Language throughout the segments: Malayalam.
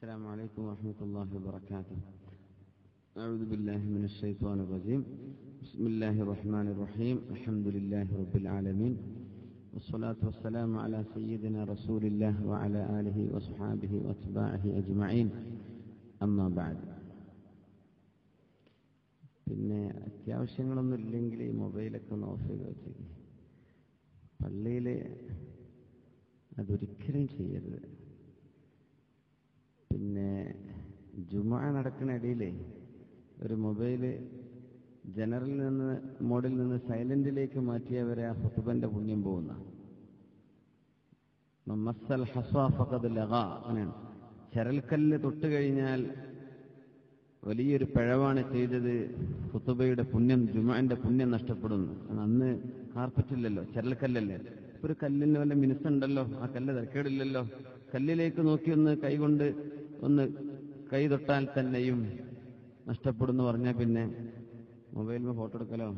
السلام عليكم ورحمة الله وبركاته. أعوذ بالله من الشيطان الرجيم. بسم الله الرحمن الرحيم. الحمد لله رب العالمين والصلاة والسلام على سيدنا رسول الله وعلى آله وصحابه وأتباعه أجمعين. أما بعد. പിന്നെ അത്യാവശ്യങ്ങളൊന്നും ഇല്ലെങ്കിൽ ഈ മൊബൈലൊക്കെ ഒന്ന് ഓഫ് ചെയ്ത് വെച്ചേക്ക്. പള്ളിയിൽ അതൊരിക്കലും ചെയ്യരുത്. പിന്നെ ജുമുഅ നടക്കുന്ന ഇടയിലേ ഒരു മൊബൈല് ജനറൽ മോഡിൽ നിന്ന് സൈലന്റിലേക്ക് മാറ്റിയവരെ ആ ഖുതുബന്റെ പുണ്യം പോകുന്ന മസ്സൽ ഹസ്വ ഫഖദ് ലഗാ, അങ്ങനെയാണ്. ചരൽക്കല്ല് തൊട്ട് കഴിഞ്ഞാൽ വലിയൊരു പിഴവാണ് ചെയ്തത്. ഖുതുബയുടെ പുണ്യം, ജുമുഅന്റെ പുണ്യം നഷ്ടപ്പെടുന്നു. അന്ന് കാർപ്പറ്റില്ലല്ലോ, ചരൽക്കല്ലല്ലേ. ഒരു കല്ലിന് വല്ല മിനുസുണ്ടല്ലോ, ആ കല്ല് തരക്കേടില്ലല്ലോ. കല്ലിലേക്ക് നോക്കി ഒന്ന് കൈകൊണ്ട് ഒന്ന് കൈ തൊട്ടാൽ തന്നെയും നഷ്ടപ്പെടുന്നു പറഞ്ഞാൽ പിന്നെ മൊബൈലിൽ ഫോട്ടോ എടുക്കലോ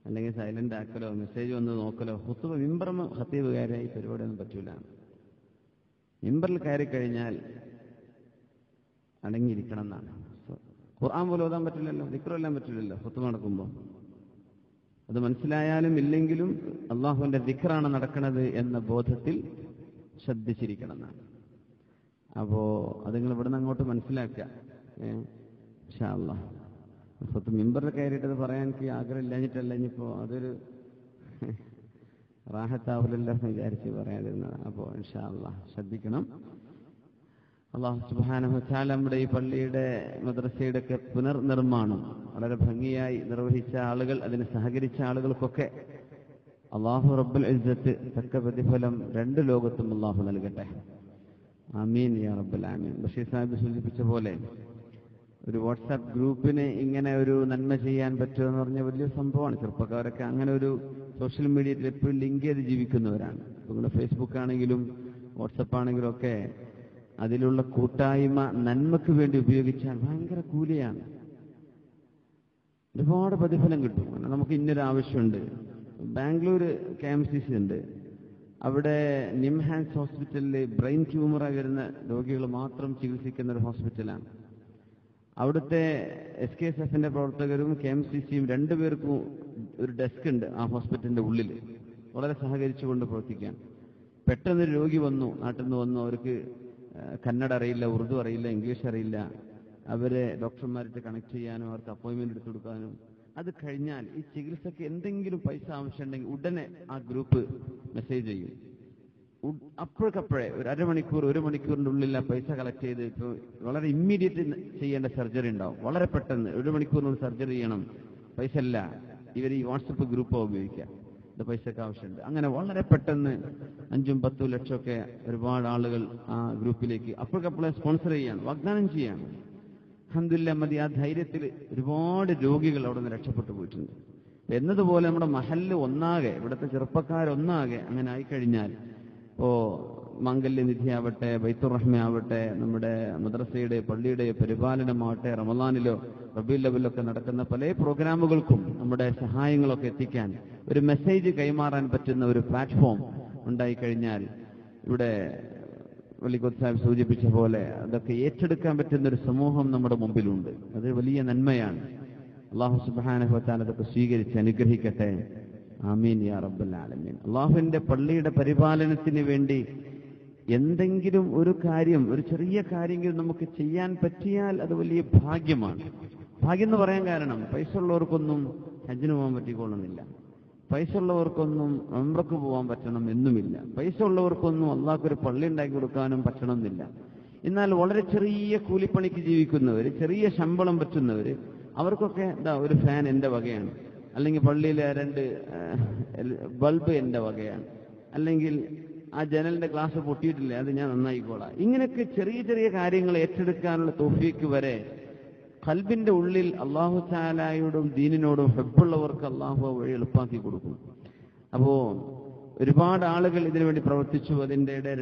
അല്ലെങ്കിൽ സൈലന്റ് ആക്കലോ മെസ്സേജ് വന്ന് നോക്കലോ. ഖുതുബ മിമ്പറും ഖതീബ് കയറിയ ഈ പരിപാടിയൊന്നും പറ്റൂല. മിമ്പറിൽ കയറി കഴിഞ്ഞാൽ അടങ്ങിയിരിക്കണം എന്നാണ്. ഖുർആൻ പോലും ഓതാൻ പറ്റില്ലല്ലോ, ദിക്ർ എല്ലാം പറ്റില്ലല്ലോ ഖുതുബ നടക്കുമ്പോൾ. അത് മനസ്സിലായാലും ഇല്ലെങ്കിലും അള്ളാഹുവിന്റെ ദിക്റാണ് നടക്കുന്നത് എന്ന ബോധത്തിൽ ശ്രദ്ധിച്ചിരിക്കണം എന്നാണ്. അപ്പോ അത് നിങ്ങൾ ഇവിടുന്ന് അങ്ങോട്ട് മനസ്സിലാക്കുക. ഇൻഷാ അല്ലാഹ്. മിമ്പറിൽ കയറിയിട്ടത് പറയാൻ എനിക്ക് ആഗ്രഹം ഇല്ലാഞ്ഞിട്ടല്ല, ഇനിയിപ്പോ അതൊരു റാഹത്താവില്ലല്ലോ എന്ന് വിചാരിച്ച് പറയാതിരുന്നതാണ്. അപ്പോൾ ഇൻഷാ അല്ലാഹ് ശ്രദ്ധിക്കണം. അല്ലാഹു സുബ്ഹാനഹു വ തആല നമ്മുടെ ഈ പള്ളിയുടെ മദ്രസയുടെ ഒക്കെ പുനർനിർമ്മാണം വളരെ ഭംഗിയായി നിർവഹിച്ച ആളുകൾ, അതിന് സഹകരിച്ച ആളുകൾക്കൊക്കെ അല്ലാഹു റബ്ബുൽ ഇസ്സത്ത് തക്ക പ്രതിഫലം രണ്ട് ലോകത്തും അല്ലാഹു നൽകട്ടെ. ആമീൻ യാ റബ്ബൽ ആമീൻ. ബഷീർ സാഹിബ് സൂചിപ്പിച്ച പോലെ ഒരു വാട്സാപ്പ് ഗ്രൂപ്പിന് ഇങ്ങനെ ഒരു നന്മ ചെയ്യാൻ പറ്റുമെന്ന് പറഞ്ഞ വലിയ സംഭവമാണ്. ചെറുപ്പക്കാരൊക്കെ അങ്ങനെ ഒരു സോഷ്യൽ മീഡിയയിൽ എപ്പോഴും ലിങ്ക് ചെയ്ത് ജീവിക്കുന്നവരാണ്. നിങ്ങളുടെ ഫേസ്ബുക്ക് ആണെങ്കിലും വാട്സപ്പ് ആണെങ്കിലും ഒക്കെ അതിലുള്ള കൂട്ടായ്മ നന്മക്ക് വേണ്ടി ഉപയോഗിച്ചാൽ ഭയങ്കര കൂലിയാണ്. ഒരുപാട് പ്രതിഫലം കിട്ടും. നമുക്ക് ഇന്നൊരു ആവശ്യമുണ്ട്. ബാംഗ്ലൂർ KMCC ഉണ്ട്. അവിടെ നിംഹാൻസ് ഹോസ്പിറ്റലിൽ ബ്രെയിൻ ട്യൂമറായി വരുന്ന രോഗികൾ മാത്രം ചികിത്സിക്കുന്ന ഒരു ഹോസ്പിറ്റലാണ്. അവിടുത്തെ SKSFന്റെ പ്രവർത്തകരും KMCCയും രണ്ടുപേർക്കും ഒരു ഡെസ്ക് ഉണ്ട് ആ ഹോസ്പിറ്റലിന്റെ ഉള്ളിൽ, വളരെ സഹകരിച്ചുകൊണ്ട് പ്രവർത്തിക്കാൻ. പെട്ടെന്നൊരു രോഗി വന്നു, നാട്ടിൽ നിന്ന് വന്നു. അവർക്ക് കന്നഡ അറിയില്ല, ഉറുദു അറിയില്ല, ഇംഗ്ലീഷ് അറിയില്ല. അവരെ ഡോക്ടർമാരായിട്ട് കണക്ട് ചെയ്യാനും അവർക്ക് അപ്പോയിന്റ്മെന്റ് എടുത്തു കൊടുക്കാനും, അത് കഴിഞ്ഞാൽ ഈ ചികിത്സക്ക് എന്തെങ്കിലും പൈസ ആവശ്യമുണ്ടെങ്കിൽ ഉടനെ ആ ഗ്രൂപ്പ് മെസ്സേജ് ചെയ്യും. അപ്പോഴേക്കപ്പോഴേ ഒരു അരമണിക്കൂർ, ഒരു മണിക്കൂറിന്റെ ഉള്ളിൽ ആ പൈസ കളക്ട് ചെയ്ത് ഇപ്പോൾ വളരെ ഇമ്മീഡിയറ്റ് ചെയ്യേണ്ട സർജറി ഉണ്ടാവും. വളരെ പെട്ടെന്ന് ഒരു മണിക്കൂറിനുള്ളിൽ സർജറി ചെയ്യണം, പൈസ അല്ല. ഇവർ ഈ വാട്സപ്പ് ഗ്രൂപ്പ് ഉപയോഗിക്കുക. പൈസക്ക് ആവശ്യമുണ്ട്. അങ്ങനെ വളരെ പെട്ടെന്ന് 5-10 ലക്ഷമൊക്കെ ഒരുപാട് ആളുകൾ ആ ഗ്രൂപ്പിലേക്ക് അപ്പോഴേക്കപ്പോഴേ സ്പോൺസർ ചെയ്യാണ്, വാഗ്ദാനം ചെയ്യാണ്. അൽഹംദുലില്ലാഹ് മതി. ആ ധൈര്യത്തിൽ ഒരുപാട് രോഗികൾ അവിടെ നിന്ന് രക്ഷപ്പെട്ടു പോയിട്ടുണ്ട്. എന്നതുപോലെ നമ്മുടെ മഹല്ല് ഒന്നാകെ, ഇവിടുത്തെ ചെറുപ്പക്കാരൊന്നാകെ അങ്ങനെ ആയിക്കഴിഞ്ഞാൽ, മാംഗല്യനിധി ആവട്ടെ, ബൈത്തുർ റഹ്മ ആവട്ടെ, നമ്മുടെ മദ്രസയുടെ പള്ളിയുടെ പരിപാലനമാവട്ടെ, റമദാനിലോ റബീഉൽ അവ്വലിലൊക്കെ നടക്കുന്ന പല പ്രോഗ്രാമുകൾക്കും നമ്മുടെ സഹായങ്ങളൊക്കെ എത്തിക്കാൻ ഒരു മെസ്സേജ് കൈമാറാൻ പറ്റുന്ന ഒരു പ്ലാറ്റ്ഫോം ഉണ്ടായിക്കഴിഞ്ഞാൽ, ഇവിടെ വലികൊത്ത് സാഹിബ് സൂചിപ്പിച്ച പോലെ അതൊക്കെ ഏറ്റെടുക്കാൻ പറ്റുന്ന ഒരു സമൂഹം നമ്മുടെ മുമ്പിലുണ്ട്. അത് വലിയ നന്മയാണ്. അല്ലാഹു സുബ്ഹാനഹു വ തആല അതൊക്കെ സ്വീകരിച്ച് അനുഗ്രഹിക്കട്ടെ. ആമീൻ യാ റബ്ബൽ ആലമീൻ. അല്ലാഹുവിന്റെ പള്ളിയുടെ പരിപാലനത്തിന് വേണ്ടി എന്തെങ്കിലും ഒരു കാര്യം, ഒരു ചെറിയ കാര്യമെങ്കിലും നമുക്ക് ചെയ്യാൻ പറ്റിയാൽ അത് വലിയ ഭാഗ്യമാണ്. ഭാഗ്യം എന്ന് പറയാൻ കാരണം, പൈസ ഉള്ളവർക്കൊന്നും ഹജ്ജിന് പോകാൻ പറ്റിക്കൊള്ളുന്നില്ല, പൈസ ഉള്ളവർക്കൊന്നും ഉംറക്ക് പോകാൻ പറ്റണം എന്നുമില്ല, പൈസ ഉള്ളവർക്കൊന്നും അള്ളാഹ്ക്കൊരു പള്ളി ഉണ്ടാക്കി കൊടുക്കാനും പറ്റണമെന്നില്ല. എന്നാൽ വളരെ ചെറിയ കൂലിപ്പണിക്ക് ജീവിക്കുന്നവർ, ചെറിയ ശമ്പളം പറ്റുന്നവർ, അവർക്കൊക്കെ ഒരു ഫാൻ എന്റെ വകയാണ്, അല്ലെങ്കിൽ പള്ളിയിലെ 2 ബൾബ് എന്റെ വകയാണ്, അല്ലെങ്കിൽ ആ ജനലിന്റെ ഗ്ലാസ് പൊട്ടിയിട്ടില്ലേ അത് ഞാൻ നന്നായിക്കോളാം. ഇങ്ങനെയൊക്കെ ചെറിയ ചെറിയ കാര്യങ്ങൾ ഏറ്റെടുക്കാനുള്ള തൗഫീക്ക് വരെ ഖൽബിന്റെ ഉള്ളിൽ അല്ലാഹു തആലയോടും ദീനിനോടും ഹബ്ബുള്ളവർക്ക് അല്ലാഹു വഴി എളുപ്പാക്കി കൊടുക്കും. അപ്പോ ഒരുപാട് ആളുകൾ ഇതിനുവേണ്ടി പ്രവർത്തിച്ചു. അതിന്റെ ഇടയിൽ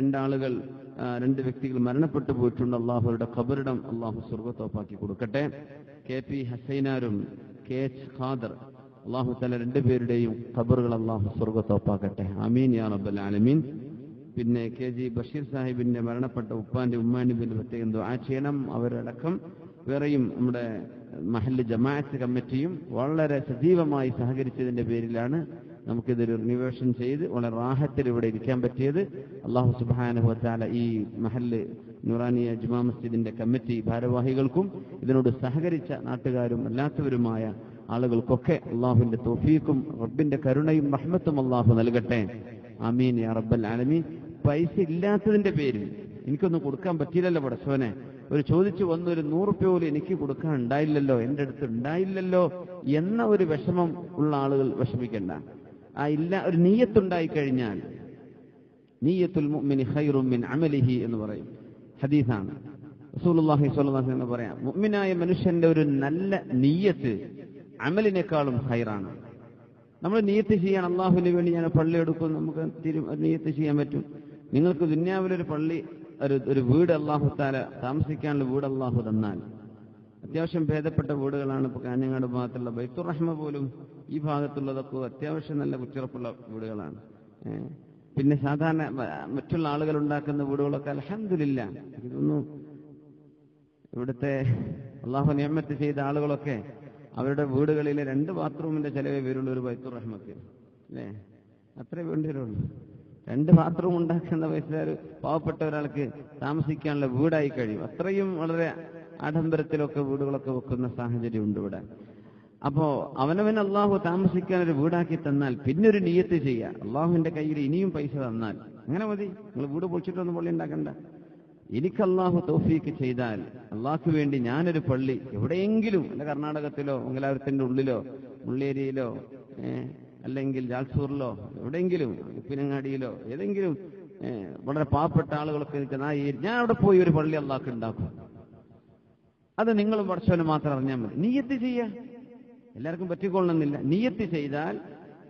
2 വ്യക്തികൾ മരണപ്പെട്ടു പോയിട്ടുണ്ട്. അല്ലാഹുവിന്റെ ഖബറിടം അല്ലാഹു സ്വർഗ്ഗത്തോപ്പാക്കി കൊടുക്കട്ടെ. KP ഹസൈനാരും KH ഖാദർ, അല്ലാഹു തആല 2 പേരുടെയും ഖബറുകൾ അല്ലാഹു സ്വർഗ്ഗത്തോപ്പാക്കട്ടെ. ആമീൻ യാ റബ്ബൽ ആലമീൻ. പിന്നെ KG ബഷീർ സാഹിബിന്റെ മരണപ്പെട്ട ഉപ്പാന്റെ ഉമ്മാന്റെ പേരിൽ പ്രത്യേകം ദുആ ചെയ്യണം. അവരടക്കം വേറെയും നമ്മുടെ മഹല്ല് ജമാഅത്ത് കമ്മിറ്റിയും വളരെ സജീവമായി സഹകരിച്ചതിന്റെ പേരിലാണ് നമുക്കിതൊരു റിനിവേഷൻ ചെയ്ത് വളരെ റാഹത്തിൽ ഇവിടെ ഇരിക്കാൻ പറ്റിയത്. അല്ലാഹു സുബ്ഹാനഹു വ തആല ഈ മഹല്ല് നൂറാനിയ ജുമാ മസ്ജിദിന്റെ കമ്മിറ്റി ഭാരവാഹികൾക്കും ഇതിനോട് സഹകരിച്ച നാട്ടുകാരും അല്ലാത്തവരുമായ ആളുകൾക്കൊക്കെ അള്ളാഹുവിന്റെ തൗഫീഖും റബ്ബിന്റെ കരുണയും റഹ്മത്തും അള്ളാഹു നൽകട്ടെ. ആമീൻ യാ റബ്ബൽ ആലമീൻ. പൈസ ഇല്ലാത്തതിന്റെ പേരിൽ എനിക്കൊന്നും കൊടുക്കാൻ പറ്റിയില്ലല്ലോ പടച്ചോനെ, ഒരു ചോദിച്ചു വന്നൊരു 100 രൂപ പോലും എനിക്ക് കൊടുക്കാൻ ഉണ്ടായില്ലല്ലോ, എൻ്റെ അടുത്ത് ഉണ്ടായില്ലല്ലോ എന്ന ഒരു വിഷമം ഉള്ള ആളുകൾ വിഷമിക്കണ്ട. ആ ഇല്ല ഒരു നീയത്തുണ്ടായി കഴിഞ്ഞാൽ നീയത്തുൽ മുഅ്മിനി ഖൈറും മിൻ അമലിഹി എന്ന് പറയും, ഹദീസാണ്. റസൂലുള്ളാഹി സ്വല്ലല്ലാഹു അലൈഹി വസല്ലം പറയാം, മുഅ്മിനായ മനുഷ്യന്റെ ഒരു നല്ല നീയത്ത് അമലിനേക്കാളും ഖൈറാണ്. നമ്മൾ നീയത്ത് ചെയ്യാൻ അള്ളാഹുവിന് വേണ്ടി ഞാൻ പള്ളി എടുക്കും, നമുക്ക് നീയത്ത് ചെയ്യാൻ പറ്റും. നിങ്ങൾക്ക് ദുനിയാവിലൊരു പള്ളി ഒരു വീട് അള്ളാഹു തആല താമസിക്കാനുള്ള വീട് അള്ളാഹു തന്നാൽ, അത്യാവശ്യം ഭേദപ്പെട്ട വീടുകളാണ് ഇപ്പോൾ കാഞ്ഞങ്ങാട് ഭാഗത്തുള്ള ബൈത്തുർ റഹ്മ പോലും ഈ ഭാഗത്തുള്ളതൊക്കെ അത്യാവശ്യം നല്ല കുറ്റിറപ്പുള്ള വീടുകളാണ്. പിന്നെ സാധാരണ മറ്റുള്ള ആളുകൾ ഉണ്ടാക്കുന്ന വീടുകളൊക്കെ അൽഹംദുലില്ലാ ഇതൊന്നും ഇവിടുത്തെ അള്ളാഹു നിഅമത്ത് ചെയ്ത ആളുകളൊക്കെ അവരുടെ വീടുകളിലെ 2 ബാത്റൂമിന്റെ ചെലവേ വരുള്ള ഒരു ബൈത്തുർ റഹ്മക്ക് അല്ലേ, അത്രേ വേണ്ടി വരുള്ളൂ. 2 ബാത്റൂം ഉണ്ടാക്കുന്ന പൈസ പാവപ്പെട്ട ഒരാൾക്ക് താമസിക്കാനുള്ള വീടായി കഴിയും. അത്രയും വളരെ ആഡംബരത്തിലൊക്കെ വീടുകളൊക്കെ വെക്കുന്ന സാഹചര്യം ഉണ്ട് ഇവിടെ. അപ്പോ അവനവൻ അള്ളാഹു താമസിക്കാൻ ഒരു വീടാക്കി തന്നാൽ പിന്നെ ഒരു നിയ്യത്ത് ചെയ്യുക, അള്ളാഹുവിന്റെ കയ്യിൽ ഇനിയും പൈസ തന്നാൽ അങ്ങനെ മതി. നിങ്ങൾ വീട് പൊളിച്ചിട്ടൊന്നും പള്ളി ഉണ്ടാക്കണ്ട. എനിക്ക് അള്ളാഹു തൗഫീക്ക് ചെയ്താൽ അള്ളാഹ്ക്ക് വേണ്ടി ഞാനൊരു പള്ളി എവിടെയെങ്കിലും അല്ല കർണാടകത്തിലോ മംഗലാപുരത്തിന്റെ ഉള്ളിലോ മുള്ളേരിയിലോ അല്ലെങ്കിൽ ജാൽസൂറിലോ എവിടെയെങ്കിലും ഉപ്പിനങ്ങാടിയിലോ ഏതെങ്കിലും വളരെ പാവപ്പെട്ട ആളുകളൊക്കെ നിൽക്കുന്ന ഞാൻ അവിടെ പോയി ഒരു പള്ളി അള്ളാഹ്ക്ക് ഉണ്ടാക്കും. അത് നിങ്ങളും പടച്ചവനെ മാത്രം അറിഞ്ഞാൽ മതി. നിയ്യത്ത് ചെയ്യുക, എല്ലാവർക്കും പറ്റിക്കൊള്ളണമെന്നില്ല. നിയ്യത്ത് ചെയ്താൽ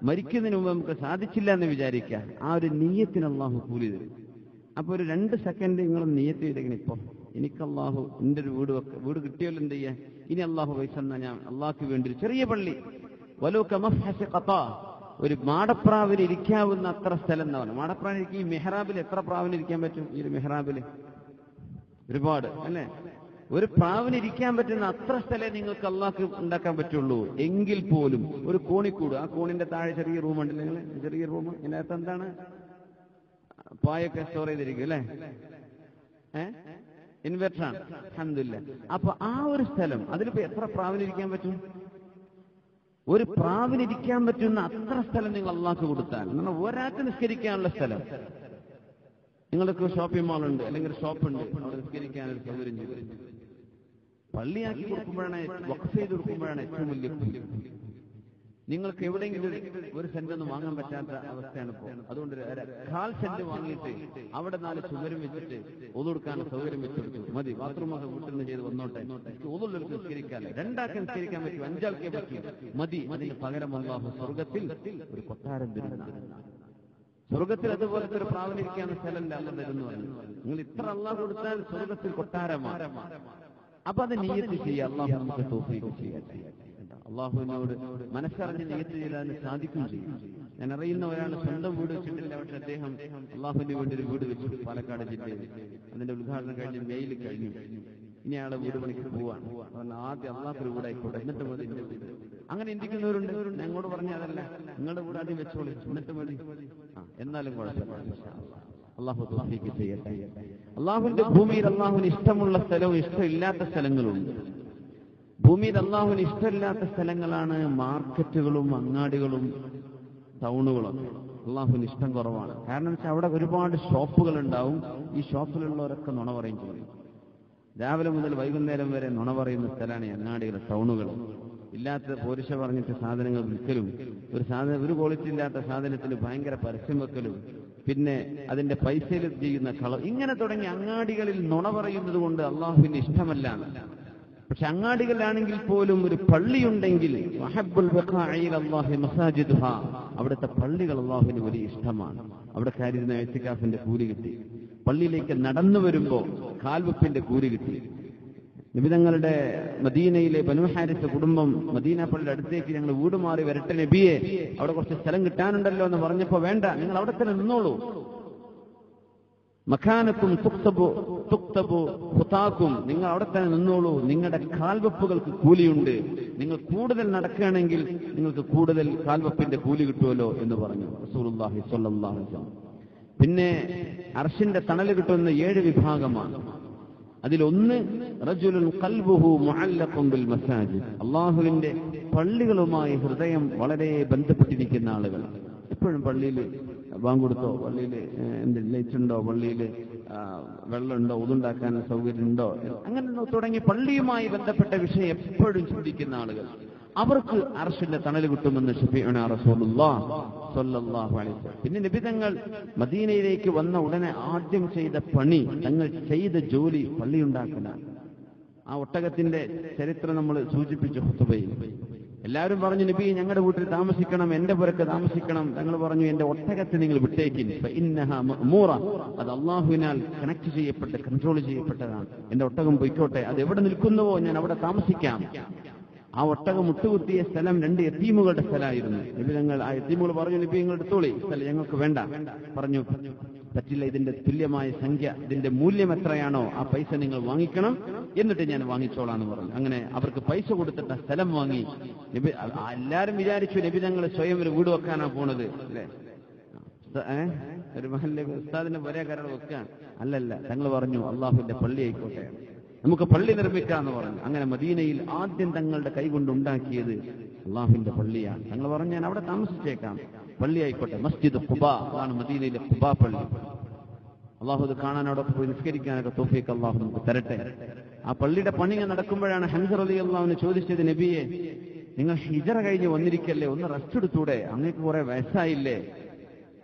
മരിക്കുന്നതിന് മുമ്പ് നമുക്ക് സാധിച്ചില്ല എന്ന് വിചാരിക്കുക, ആ ഒരു നിയ്യത്തിന് അള്ളാഹു കൂലി തരും. അപ്പൊ ഒരു 2 സെക്കൻഡ് നിങ്ങൾ നിയ്യത്ത് ചെയ്തെങ്കിൽ ഇപ്പൊ എനിക്ക് അള്ളാഹു എന്റെ ഒരു വീട് കിട്ടിയല്ലോ, എന്ത് ചെയ്യാ, ഇനി അള്ളാഹു പൈസ എന്നാ ഞാൻ അള്ളാഹ്ക്ക് വേണ്ടി ഒരു ചെറിയ പള്ളി ഒരു മാടപ്രാവിന് ഇരിക്കാവുന്ന അത്ര സ്ഥലം എന്നാണ്. മാടപ്രാവിന് ഈ മെഹ്റാബിൽ എത്ര പ്രാവിന് ഇരിക്കാൻ പറ്റും? ഈ ഒരു മെഹ്റാബില് ഒരുപാട് അല്ലെ, ഒരു പ്രാവിന് ഇരിക്കാൻ പറ്റുന്ന അത്ര സ്ഥലം നിങ്ങൾക്ക് അള്ളാഹ്ക്ക് ഉണ്ടാക്കാൻ പറ്റുള്ളൂ. എങ്കിൽ പോലും ഒരു കോണിക്കൂട്, ആ കോണിന്റെ താഴെ ചെറിയ റൂം ഉണ്ടല്ലേ, ചെറിയ റൂം, ഇതിനകത്ത് എന്താണ് പായൊക്കെ സ്റ്റോർ ചെയ്തിരിക്കും അല്ലെ, ഇൻവെർട്ടറാണ് അൽഹംദുലില്ലാ. അപ്പൊ ആ ഒരു സ്ഥലം അതിലിപ്പോ എത്ര പ്രാവിനിരിക്കാൻ പറ്റും? ഒരു പ്രാവിനിരിക്കാൻ പറ്റുന്ന അത്ര സ്ഥലം നിങ്ങൾ അള്ളാഹ്ക്ക് കൊടുത്താൽ, നിങ്ങൾ ഒരാൾക്ക് നിസ്കരിക്കാനുള്ള സ്ഥലം. നിങ്ങൾക്ക് ഷോപ്പിംഗ് മാൾ ഉണ്ട് അല്ലെങ്കിൽ ഷോപ്പ് ഉണ്ട്, അവിടെ നിസ്കരിക്കാനൊരു സൗകര്യം ചെയ്തു പള്ളിയാക്കി കൊടുക്കുമ്പോഴാണ്, വഖഫ് ചെയ്ത് കൊടുക്കുമ്പോഴാണ് ഏറ്റവും വലിയ പുണ്യം. നിങ്ങൾക്ക് എവിടെയെങ്കിലും ഒരു സെന്റ് ഒന്നും വാങ്ങാൻ പറ്റാത്ത അവസ്ഥയാണ് ഇപ്പോൾ. അതുകൊണ്ട് 1/4 സെന്റ് വാങ്ങിയിട്ട് അവിടെ 4 ചുമരും വെച്ചിട്ട് ഒതുകൊടുക്കാനുള്ള സൗകര്യം വെച്ചെടുത്തു മതി. ബാത്റൂമൊക്കെ വീട്ടിൽ നിന്ന് ചെയ്ത് വന്നോട്ടെ, ഒതുള്ളവർക്ക് നിസ്കരിക്കാല്ലേ, 2 ആൾക്ക് നിസ്കരിക്കാൻ പറ്റും, 5 ആൾക്കേ പറ്റും, മതി. അതിന് പകരം അല്ലാഹു സ്വർഗത്തിൽ ഒരു കൊട്ടാരം തരുന്നതാണ്. സ്വർഗത്തിൽ അതുപോലത്തെ ഒരു പ്രാവനിരിക്കാനുള്ള സ്ഥലമല്ല അല്ല തരുന്നു പറഞ്ഞു. നിങ്ങൾ ഇത്ര അള്ളാഹു കൊടുത്താൽ സ്വർഗത്തിൽ കൊട്ടാരമാണ്. അപ്പൊ അത് നിയ്യത്ത് ചെയ്യുക, അള്ളാഹു നമുക്ക് തൗഫീഖ് ചെയ്യട്ടെ. അള്ളാഹുവിനോട് മനസ്സറിഞ്ഞ് നിയ്യത്ത് ചെയ്താൽ സാധിക്കും ചെയ്യും. ഞാൻ അറിയുന്ന ഒരാൾ സ്വന്തം വീട് വെച്ചിട്ടില്ല, പക്ഷെ അദ്ദേഹം അള്ളാഹുവിന് വേണ്ടി ഒരു വീട് വെച്ചു പാലക്കാട് ജില്ലയിൽ. അതിന്റെ ഉദ്ഘാടനം കഴിഞ്ഞ് മെയിൽ കഴിഞ്ഞു. ഇനി അയാളെ വീട് പണിക്ക് പോവാണ്. ആദ്യം അള്ളാഹ് വീടായിക്കോട്ടെ, എന്നിട്ട് മതി എന്റെ വീട്. അങ്ങനെ ചിന്തിക്കുന്നവരുണ്ട്. ഞങ്ങളോട് പറഞ്ഞ അതല്ല, നിങ്ങളുടെ വീട് ആദ്യം വെച്ചോളി, എന്നിട്ട് മതി. എന്നാലും കുഴപ്പമില്ല, അള്ളാഹു തൗഫീഖ് ചെയ്യട്ടെ. അള്ളാഹുവിന്റെ ഭൂമിയിൽ അള്ളാഹുവിന് ഇഷ്ടമുള്ള സ്ഥലവും ഇഷ്ടമില്ലാത്ത സ്ഥലങ്ങളുണ്ട്. ഭൂമിയിൽ അള്ളാഹുവിന് ഇഷ്ടമില്ലാത്ത സ്ഥലങ്ങളാണ് മാർക്കറ്റുകളും അങ്ങാടികളും ടൗണുകളും. അള്ളാഹുവിന് ഇഷ്ടം കുറവാണ്. കാരണം വെച്ചാൽ അവിടെ ഒരുപാട് ഷോപ്പുകൾ ഉണ്ടാവും. ഈ ഷോപ്പിലുള്ളവരൊക്കെ നുണ പറയും ചെയ്യും. രാവിലെ മുതൽ വൈകുന്നേരം വരെ നുണ പറയുന്ന സ്ഥലമാണ് ഈ അങ്ങാടികൾ, ടൗണുകൾ. ഇല്ലാത്ത പോരിശ പറഞ്ഞിട്ട് സാധനങ്ങൾ വിൽക്കലും, ഒരു ക്വാളിറ്റി ഇല്ലാത്ത സാധനത്തിന് ഭയങ്കര പരസ്യം വെക്കലും, പിന്നെ അതിന്റെ പൈസയിൽ ചെയ്യുന്ന കളർ, ഇങ്ങനെ തുടങ്ങി അങ്ങാടികളിൽ നുണ പറയുന്നത് കൊണ്ട് അള്ളാഹുവിന് ഇഷ്ടമല്ല. പക്ഷെ അങ്ങാടികളിലാണെങ്കിൽ പോലും ഒരു പള്ളിയുണ്ടെങ്കിൽ അവിടുത്തെ പള്ളികൾ അള്ളാഹുവിന് വലിയ ഇഷ്ടമാണ്. അവിടെ കാര്യത്തിന് ഇഅ്തികാഫിന്റെ കൂലി കിട്ടി, പള്ളിയിലേക്ക് നടന്നു വരുമ്പോ കാൽവെപ്പിന്റെ കൂലി കിട്ടി. നബിതങ്ങളുടെ മദീനയിലെ ബനൂ ഹാരിസ് കുടുംബം മദീന പള്ളിയുടെ അടുത്തേക്ക് ഞങ്ങൾ വീട് മാറി വരട്ടെ നബിയെ, അവിടെ കുറച്ച് സ്ഥലം കിട്ടാനുണ്ടല്ലോ എന്ന് പറഞ്ഞപ്പോ വേണ്ട, നിങ്ങൾ അവിടെ തന്നെ നിന്നോളൂ, മക്കാനത്തും തുക്തബു ഖുതാക്കും, നിങ്ങൾ അവിടെ തന്നെ നിന്നോളൂ, നിങ്ങളുടെ കാൽവെപ്പുകൾക്ക് കൂലിയുണ്ട്, നിങ്ങൾ കൂടുതൽ നടക്കുകയാണെങ്കിൽ നിങ്ങൾക്ക് കൂടുതൽ കാൽവെപ്പിന്റെ കൂലി കിട്ടുമല്ലോ എന്ന് പറഞ്ഞു റസൂലുള്ളാഹി സ്വല്ലല്ലാഹു അലൈഹി വസല്ലം. പിന്നെ അർശിന്റെ തണൽ കിട്ടുന്ന 7 വിഭാഗമാണ്. അതിലൊന്ന് റജുലുൻ ഖൽബുഹു മുഅല്ലഖുൻ ബിൽ മസാജിദ്, അല്ലാഹുവിന്റെ പള്ളികളുമായി ഹൃദയം വളരെ ബന്ധപ്പെട്ടിരിക്കുന്ന ആളുകൾ. എപ്പോഴും പള്ളിയിൽ ബാങ്ക് കൊടുത്തോ, പള്ളിയിൽ എന്തെങ്കിലും ലൈറ്റുണ്ടോ, പള്ളിയിൽ വെള്ളമുണ്ടോ, ഉതുണ്ടാക്കാൻ സൗകര്യമുണ്ടോ, അങ്ങനെ തുടങ്ങി പള്ളിയുമായി ബന്ധപ്പെട്ട വിഷയം എപ്പോഴും ചിന്തിക്കുന്ന ആളുകൾ, അവർക്ക് അർശിന്റെ തണൽ കിട്ടുമെന്ന് ശഫീഉനാ റസൂലുള്ളാഹി സ്വല്ലല്ലാഹു അലൈഹി വസല്ലം. പിന്നെ നബി തങ്ങൾ മദീനയിലേക്ക് വന്ന ഉടനെ ആദ്യം ചെയ്ത പണി, തങ്ങൾ ചെയ്ത ജോലി പള്ളിയുണ്ടാക്കലാണ്. ആ ഒട്ടകത്തിന്റെ ചരിത്രം നമ്മൾ സൂചിപ്പിച്ചു ഖുതുബയിൽ. എല്ലാവരും പറഞ്ഞു, നബി ഞങ്ങളുടെ വീട്ടിൽ താമസിക്കണം, എന്റെ പുരക്ക് താമസിക്കണം. തങ്ങൾ പറഞ്ഞു, എന്റെ ഒട്ടകത്തെ നിങ്ങൾ വിട്ടേക്കിൻ, ഫഇന്നഹാ മഅ്മൂറ, അത് അല്ലാഹുവിനാൽ കണക്ട് ചെയ്യപ്പെട്ട് കൺട്രോൾ ചെയ്യപ്പെട്ടതാണ്. എന്റെ ഒട്ടകം പൊയ്ക്കോട്ടെ, അത് എവിടെ നിൽക്കുന്നുവോ ഞാൻ അവിടെ താമസിക്കാം. ആ ഒട്ടകം മുട്ടുകുത്തിയ സ്ഥലം 2 യതീമുകളുടെ സ്ഥലമായിരുന്നു. നബി തങ്ങൾ ആ യതീമുകൾ പറഞ്ഞു, നബി നിങ്ങൾ എടുത്തോളി, സ്ഥലം ഞങ്ങൾക്ക് വേണ്ട. പറഞ്ഞു, പറ്റില്ല, ഇതിന്റെ തുല്യമായ സംഖ്യ, ഇതിന്റെ മൂല്യം എത്രയാണോ ആ പൈസ നിങ്ങൾ വാങ്ങിക്കണം, എന്നിട്ട് ഞാൻ വാങ്ങിച്ചോളാന്ന് പറഞ്ഞു. അങ്ങനെ അവർക്ക് പൈസ കൊടുത്തിട്ട് സ്ഥലം വാങ്ങി. നബി എല്ലാരും വിചാരിച്ചു നബി തങ്ങൾ സ്വയം ഒരു വീട് വെക്കാനാ പോണത്, അല്ലെ? ഒരു മഹല്ലെ ഉസ്താദിന്റെ ഒരേ കരട് വെക്കാൻ അല്ലല്ല. തങ്ങൾ പറഞ്ഞു, അള്ളാഹുവിന്റെ പള്ളി ആയിക്കോട്ടെ, നമുക്ക് പള്ളി നിർമ്മിക്കാന്ന് പറഞ്ഞു. അങ്ങനെ മദീനയിൽ ആദ്യം തങ്ങളുടെ കൈകൊണ്ട് ഉണ്ടാക്കിയത് അള്ളാഹുവിന്റെ പള്ളിയാണ്. തങ്ങൾ പറഞ്ഞു, ഞാൻ അവിടെ താമസിച്ചേക്കാം, പള്ളി ആയിക്കോട്ടെ. മസ്ജിദ് ഖുബാ, അതാണ് മദീനയിലെ ഖുബാ പള്ളി. അള്ളാഹു അത് കാണാനോടൊപ്പം പോയി നിസ്കരിക്കാനൊക്കെ തൗഫീഖ് അള്ളാഹു നമുക്ക് തരട്ടെ. ആ പള്ളിയുടെ പണി നടക്കുമ്പോഴാണ് ഹംസ റളിയല്ലാഹു അൻഹു ചോദിച്ചത്, നബിയെ നിങ്ങൾ ഹിജറ കഴിഞ്ഞ് വന്നിരിക്കല്ലേ, ഒന്ന് റെസ്റ്റ് എടുത്തൂടെ, അങ്ങേക്ക് കുറെ വയസ്സായില്ലേ?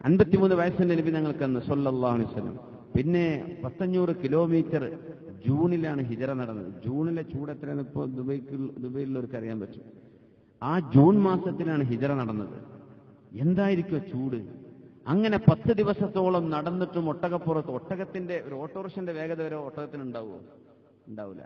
53 വയസ്സിന്റെ നബി ഞങ്ങൾക്കെന്ന് സ്വല്ലല്ലാഹു അലൈഹി വസല്ലം. പിന്നെ 1,500 കിലോമീറ്റർ ജൂണിലാണ് ഹിജറ നടന്നത്. ജൂണിലെ ചൂട് എത്രയാണ് ഇപ്പോൾ ദുബൈയിലുള്ളവർക്ക് അറിയാൻ പറ്റും. ആ ജൂൺ മാസത്തിലാണ് ഹിജറ നടന്നത്. എന്തായിരിക്കും ചൂട്? അങ്ങനെ 10 ദിവസത്തോളം നടന്നിട്ടും ഒട്ടകപ്പുറത്ത്, ഒട്ടകത്തിന്റെ ഒരു ഓട്ടോറിക്ഷന്റെ വേഗത വരെ ഒട്ടകത്തിനുണ്ടാവുമോ? ഉണ്ടാവില്ല.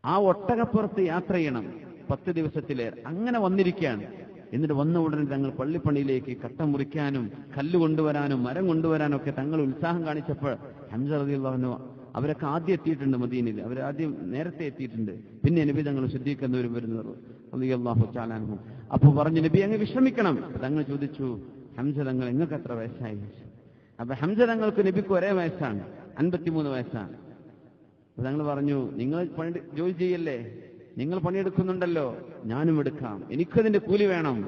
ആ ഒട്ടകപ്പുറത്ത് യാത്ര ചെയ്യണം 10 ദിവസത്തിലേറെ. അങ്ങനെ വന്നിരിക്കുകയാണ്. എന്നിട്ട് വന്ന ഉടനെ തങ്ങൾ പള്ളിപ്പണിയിലേക്ക് കട്ട മുറിക്കാനും കല്ല് കൊണ്ടുവരാനും മരം കൊണ്ടുവരാനും ഒക്കെ തങ്ങൾ ഉത്സാഹം കാണിച്ചപ്പോൾ ഹംസ റളിയല്ലാഹു അൻഹു അവരൊക്കെ ആദ്യം എത്തിയിട്ടുണ്ട് മദീനയിൽ. അവരാദ്യം നേരത്തെ എത്തിയിട്ടുണ്ട്. പിന്നെ നബി തങ്ങൾ ശ്രദ്ധിക്കുന്നവരും വരുന്നത് റളിയല്ലാഹു തആല അൻഹു. അപ്പോൾ പറഞ്ഞു, നബി അങ്ങ് വിശ്രമിക്കണം. തങ്ങൾ ചോദിച്ചു, ഹംസ തങ്ങൾ നിങ്ങൾക്ക് എത്ര വയസ്സായി? അപ്പൊ ഹംസ തങ്ങൾക്ക് നബിക്ക് ഒരേ വയസ്സാണ്, 53 വയസ്സാണ്. അപ്പൊ തങ്ങൾ പറഞ്ഞു, നിങ്ങൾ പണി ജോലി ചെയ്യല്ലേ, നിങ്ങൾ പണിയെടുക്കുന്നുണ്ടല്ലോ, ഞാനും എടുക്കാം, എനിക്കതിന്റെ കൂലി വേണം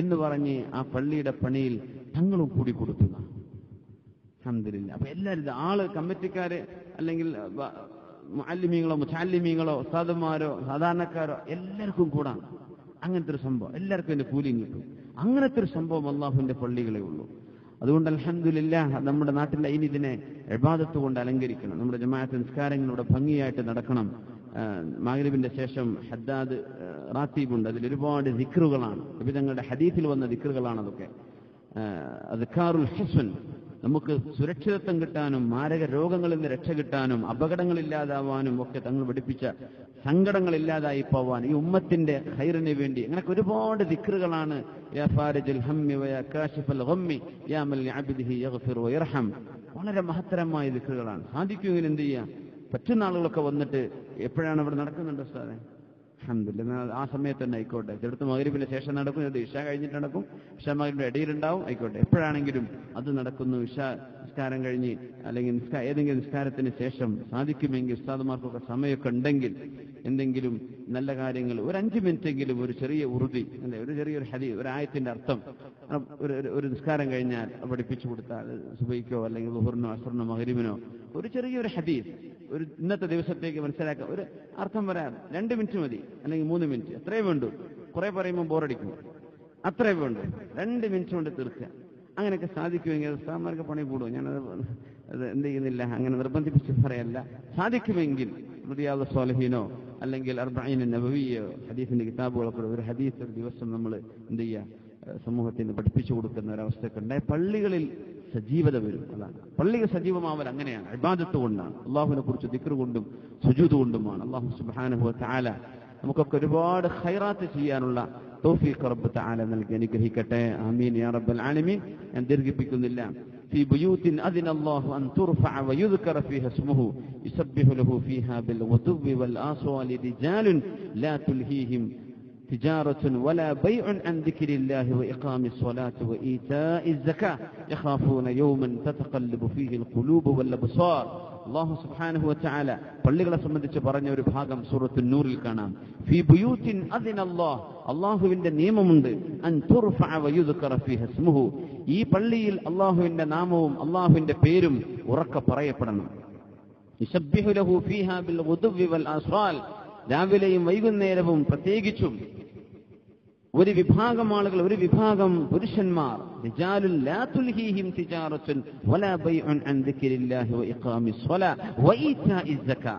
എന്ന് പറഞ്ഞ് ആ പള്ളിയുടെ പണിയിൽ തങ്ങളും കൂടി കൊടുത്തു. അൽഹംദുലില്ലാഹ്. അപ്പൊ എല്ലാവരും ആള് കമ്മിറ്റിക്കാര് അല്ലെങ്കിൽ മുഅല്ലിമീങ്ങളോ മുതഅല്ലിമീങ്ങളോ ഉസ്താദുമാരോ സാധാരണക്കാരോ എല്ലാവർക്കും കൂടാണ്. അങ്ങനത്തെ ഒരു സംഭവം, എല്ലാവർക്കും അതിന്റെ കൂലിയും കിട്ടും. അങ്ങനത്തെ ഒരു സംഭവം അല്ലാഹുവിന്റെ പള്ളികളേ ഉള്ളൂ. അതുകൊണ്ട് അൽഹംദുലില്ലാഹ് നമ്മുടെ നാട്ടിൽ ഇനി ഇതിനെ ഇബാദത്ത് കൊണ്ട് അലങ്കരിക്കണം. നമ്മുടെ ജമാഅത്ത് നിസ്കാരങ്ങളുടെ ഭംഗിയായിട്ട് നടക്കണം. മഗ്രിബിന്റെ ശേഷം ഹദ്ദാദ് റാത്തീബുണ്ട്, അതിൽ ഒരുപാട് ദിക്റുകളാണ്. നബി തങ്ങളുടെ ഹദീസിൽ വന്ന ദിക്റുകളാണ് അതൊക്കെ. അദ്കാറുൽ ഹസ്ൻ, നമുക്ക് സുരക്ഷിതത്വം കിട്ടാനും മാരക രോഗങ്ങളിൽ നിന്ന് രക്ഷ കിട്ടാനും അപകടങ്ങളില്ലാതാവാനും ഒക്കെ തങ്ങൾ പഠിപ്പിച്ച, സങ്കടങ്ങളില്ലാതായി പോവാൻ, ഈ ഉമ്മത്തിന്റെ ഖൈറിന് വേണ്ടി അങ്ങനെയൊക്കെ ഒരുപാട് ദിക്റുകളാണ്. യാ ഫാരിജുൽ ഹമ്മി വയാ കാശിഫൽ ഗമ്മി യാ മൻ ലിഅബ്ദിഹി യഗ്ഫിർ വയർഹം. വളരെ മഹത്തരമായ ദിക്റുകളാണ്. സാധിക്കുമെങ്കിൽ എന്ത് ചെയ്യാം? പറ്റുന്ന ആളുകളൊക്കെ വന്നിട്ട് എപ്പോഴാണ് ഇവിടെ നടക്കുന്നുണ്ട് ഉസ്താദേ? അൽഹംദുലില്ലാഹ്, ആ സമയത്ത് തന്നെ ആയിക്കോട്ടെ. ചിലടത്ത് മഗ്രിബിന് ശേഷം നടക്കും, ഇത് ഇശാ കഴിഞ്ഞിട്ട് നടക്കും, ഇശാ മഗ്രിബിന്റെ ഇടയിലുണ്ടാവും, ആയിക്കോട്ടെ. എപ്പോഴാണെങ്കിലും അത് നടക്കുന്നു. ഇശാ നിസ്കാരം കഴിഞ്ഞ് അല്ലെങ്കിൽ ഏതെങ്കിലും നിസ്കാരത്തിന് ശേഷം സാധിക്കുമെങ്കിൽ ഉസ്താദുമാർക്കൊക്കെ സമയമൊക്കെ ഉണ്ടെങ്കിൽ എന്തെങ്കിലും നല്ല കാര്യങ്ങൾ ഒരു 5 മിനിറ്റെങ്കിലും ഒരു ചെറിയ ഉറുദി അല്ലെ, ഒരു ചെറിയൊരു ഹദീസ്, ഒരു ആയത്തിന്റെ അർത്ഥം ഒരു നിസ്കാരം കഴിഞ്ഞാൽ പഠിപ്പിച്ചു കൊടുത്താൽ, സുബൈക്കോ അല്ലെങ്കിൽ ളുഹറിനോ അസ്റിനോ മഗ്രിബിനോ ഒരു ചെറിയൊരു ഹദീസ് ഒരു ഇന്നത്തെ ദിവസത്തേക്ക് മനസ്സിലാക്കാൻ ഒരു അർത്ഥം വരാൻ 2 മിനിറ്റ് മതി, അല്ലെങ്കിൽ 3 മിനിറ്റ്, അത്രയും വേണ്ടു. കുറെ പറയുമ്പോൾ ബോറടിക്കും, അത്രയും വേണ്ടു. 2 മിനിറ്റ് കൊണ്ട് തീർക്കുക. അങ്ങനെയൊക്കെ സാധിക്കുമെങ്കിൽ ഉസ്താദുമാർക്ക് പണി കൂടും. ഞാനത് എന്ത് ചെയ്യുന്നില്ല, അങ്ങനെ നിർബന്ധിപ്പിച്ച് പറയല്ല. സാധിക്കുമെങ്കിൽ റിയാദുസ് സ്വാലിഹീനോ അല്ലെങ്കിൽ അർബഈൻ നബവിയോ ഹദീസിന്റെ കിതാബുകളൊക്കെ ഒരു ഹദീസ് ഒരു ദിവസം നമ്മൾ എന്ത് ചെയ്യുക, സമൂഹത്തിന് പഠിപ്പിച്ചു കൊടുക്കുന്ന ഒരവസ്ഥയൊക്കെ ഉണ്ടായ പള്ളികളിൽ സജീവത വരും. അതാണ് പള്ളികൾ സജീവമാവൽ. അങ്ങനെയാണ് ഇബാദത്ത് കൊണ്ടാണ്, അള്ളാഹുവിനെ കുറിച്ച് ദിക്ർ കൊണ്ടും സുജൂദ് കൊണ്ടുമാണ്. അള്ളാഹു സുബ്ഹാനഹു വ തആല നമുക്കൊക്കെ ഒരുപാട് ഖൈറാത്ത് ചെയ്യാനുള്ള തൗഫീഖ് റബ്ബ് തആല നൽകി അനുഗ്രഹിക്കട്ടെ. ആമീൻ യാ റബ്ബൽ ആലമീൻ. ഞാൻ ദീർഘിപ്പിക്കുന്നില്ല. في بيوت أذن الله أن ترفع ويذكر فيها اسمه يسبح له فيها بالغدو والآصوال رجال لا تلهيهم تجارة ولا بيع عن ذكر الله وإقام الصلاة وإيتاء الزكاة يخافون يوما تتقلب فيه القلوب والأبصار. അല്ലാഹു സുബ്ഹാനഹു വതആല പള്ളികളെ സംബന്ധിച്ച് പറഞ്ഞ ഒരു ഭാഗം സൂറത്തുൻ നൂറിൽ കാണാം. ഫീ ബുയൂത്തിൻ അദിനല്ലാഹ്, അല്ലാഹുവിന്റെ നിയമമുണ്ട്. അൻ തുർഫഅ വയുദ്കറ ഫീഹ ഇസ്മുഹു, ഈ പള്ളിയിൽ അല്ലാഹുവിന്റെ നാമവും അല്ലാഹുവിന്റെ പേരും ഉറക്കെ പറയപ്പെടണം. യുസബ്ബിഹു ലഹു ഫീഹാ ബിൽ ഗുദുവ്വി വൽ ആസ്വാൽ, രാവിലെയും വൈകുന്നേരവും പ്രത്യേകിച്ചും ഒരു വിഭാഗം ആളുകൾ, ഒരു വിഭാഗം പുരുഷന്മാർ, റിജാലുൻ ലാ തുൽഹീഹിം തിജാറത്തുൻ വലാ ബൈഉൻ അൻ ദിക്രില്ലാഹി വഇഖാമിസ് സ്വലാ വഈതാഇസ് സക്കാ.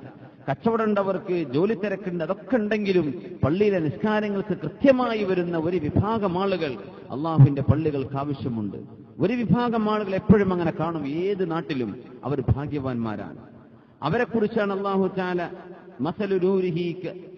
കച്ചവടമുണ്ടവർക്ക്, ജോലി തിരക്കുണ്ട്, അതൊക്കെ ഉണ്ടെങ്കിലും പള്ളിയിലെ നിസ്കാരങ്ങൾക്ക് കൃത്യമായി വരുന്ന ഒരു വിഭാഗം ആളുകൾ അള്ളാഹുവിന്റെ പള്ളികൾക്ക് ആവശ്യമുണ്ട്. ഒരു വിഭാഗം ആളുകൾ എപ്പോഴും അങ്ങനെ കാണും, ഏത് നാട്ടിലും. അവർ ഭാഗ്യവാന്മാരാണ്. അവരെക്കുറിച്ചാണ് അല്ലാഹു തആല മസലു നൂരിഹി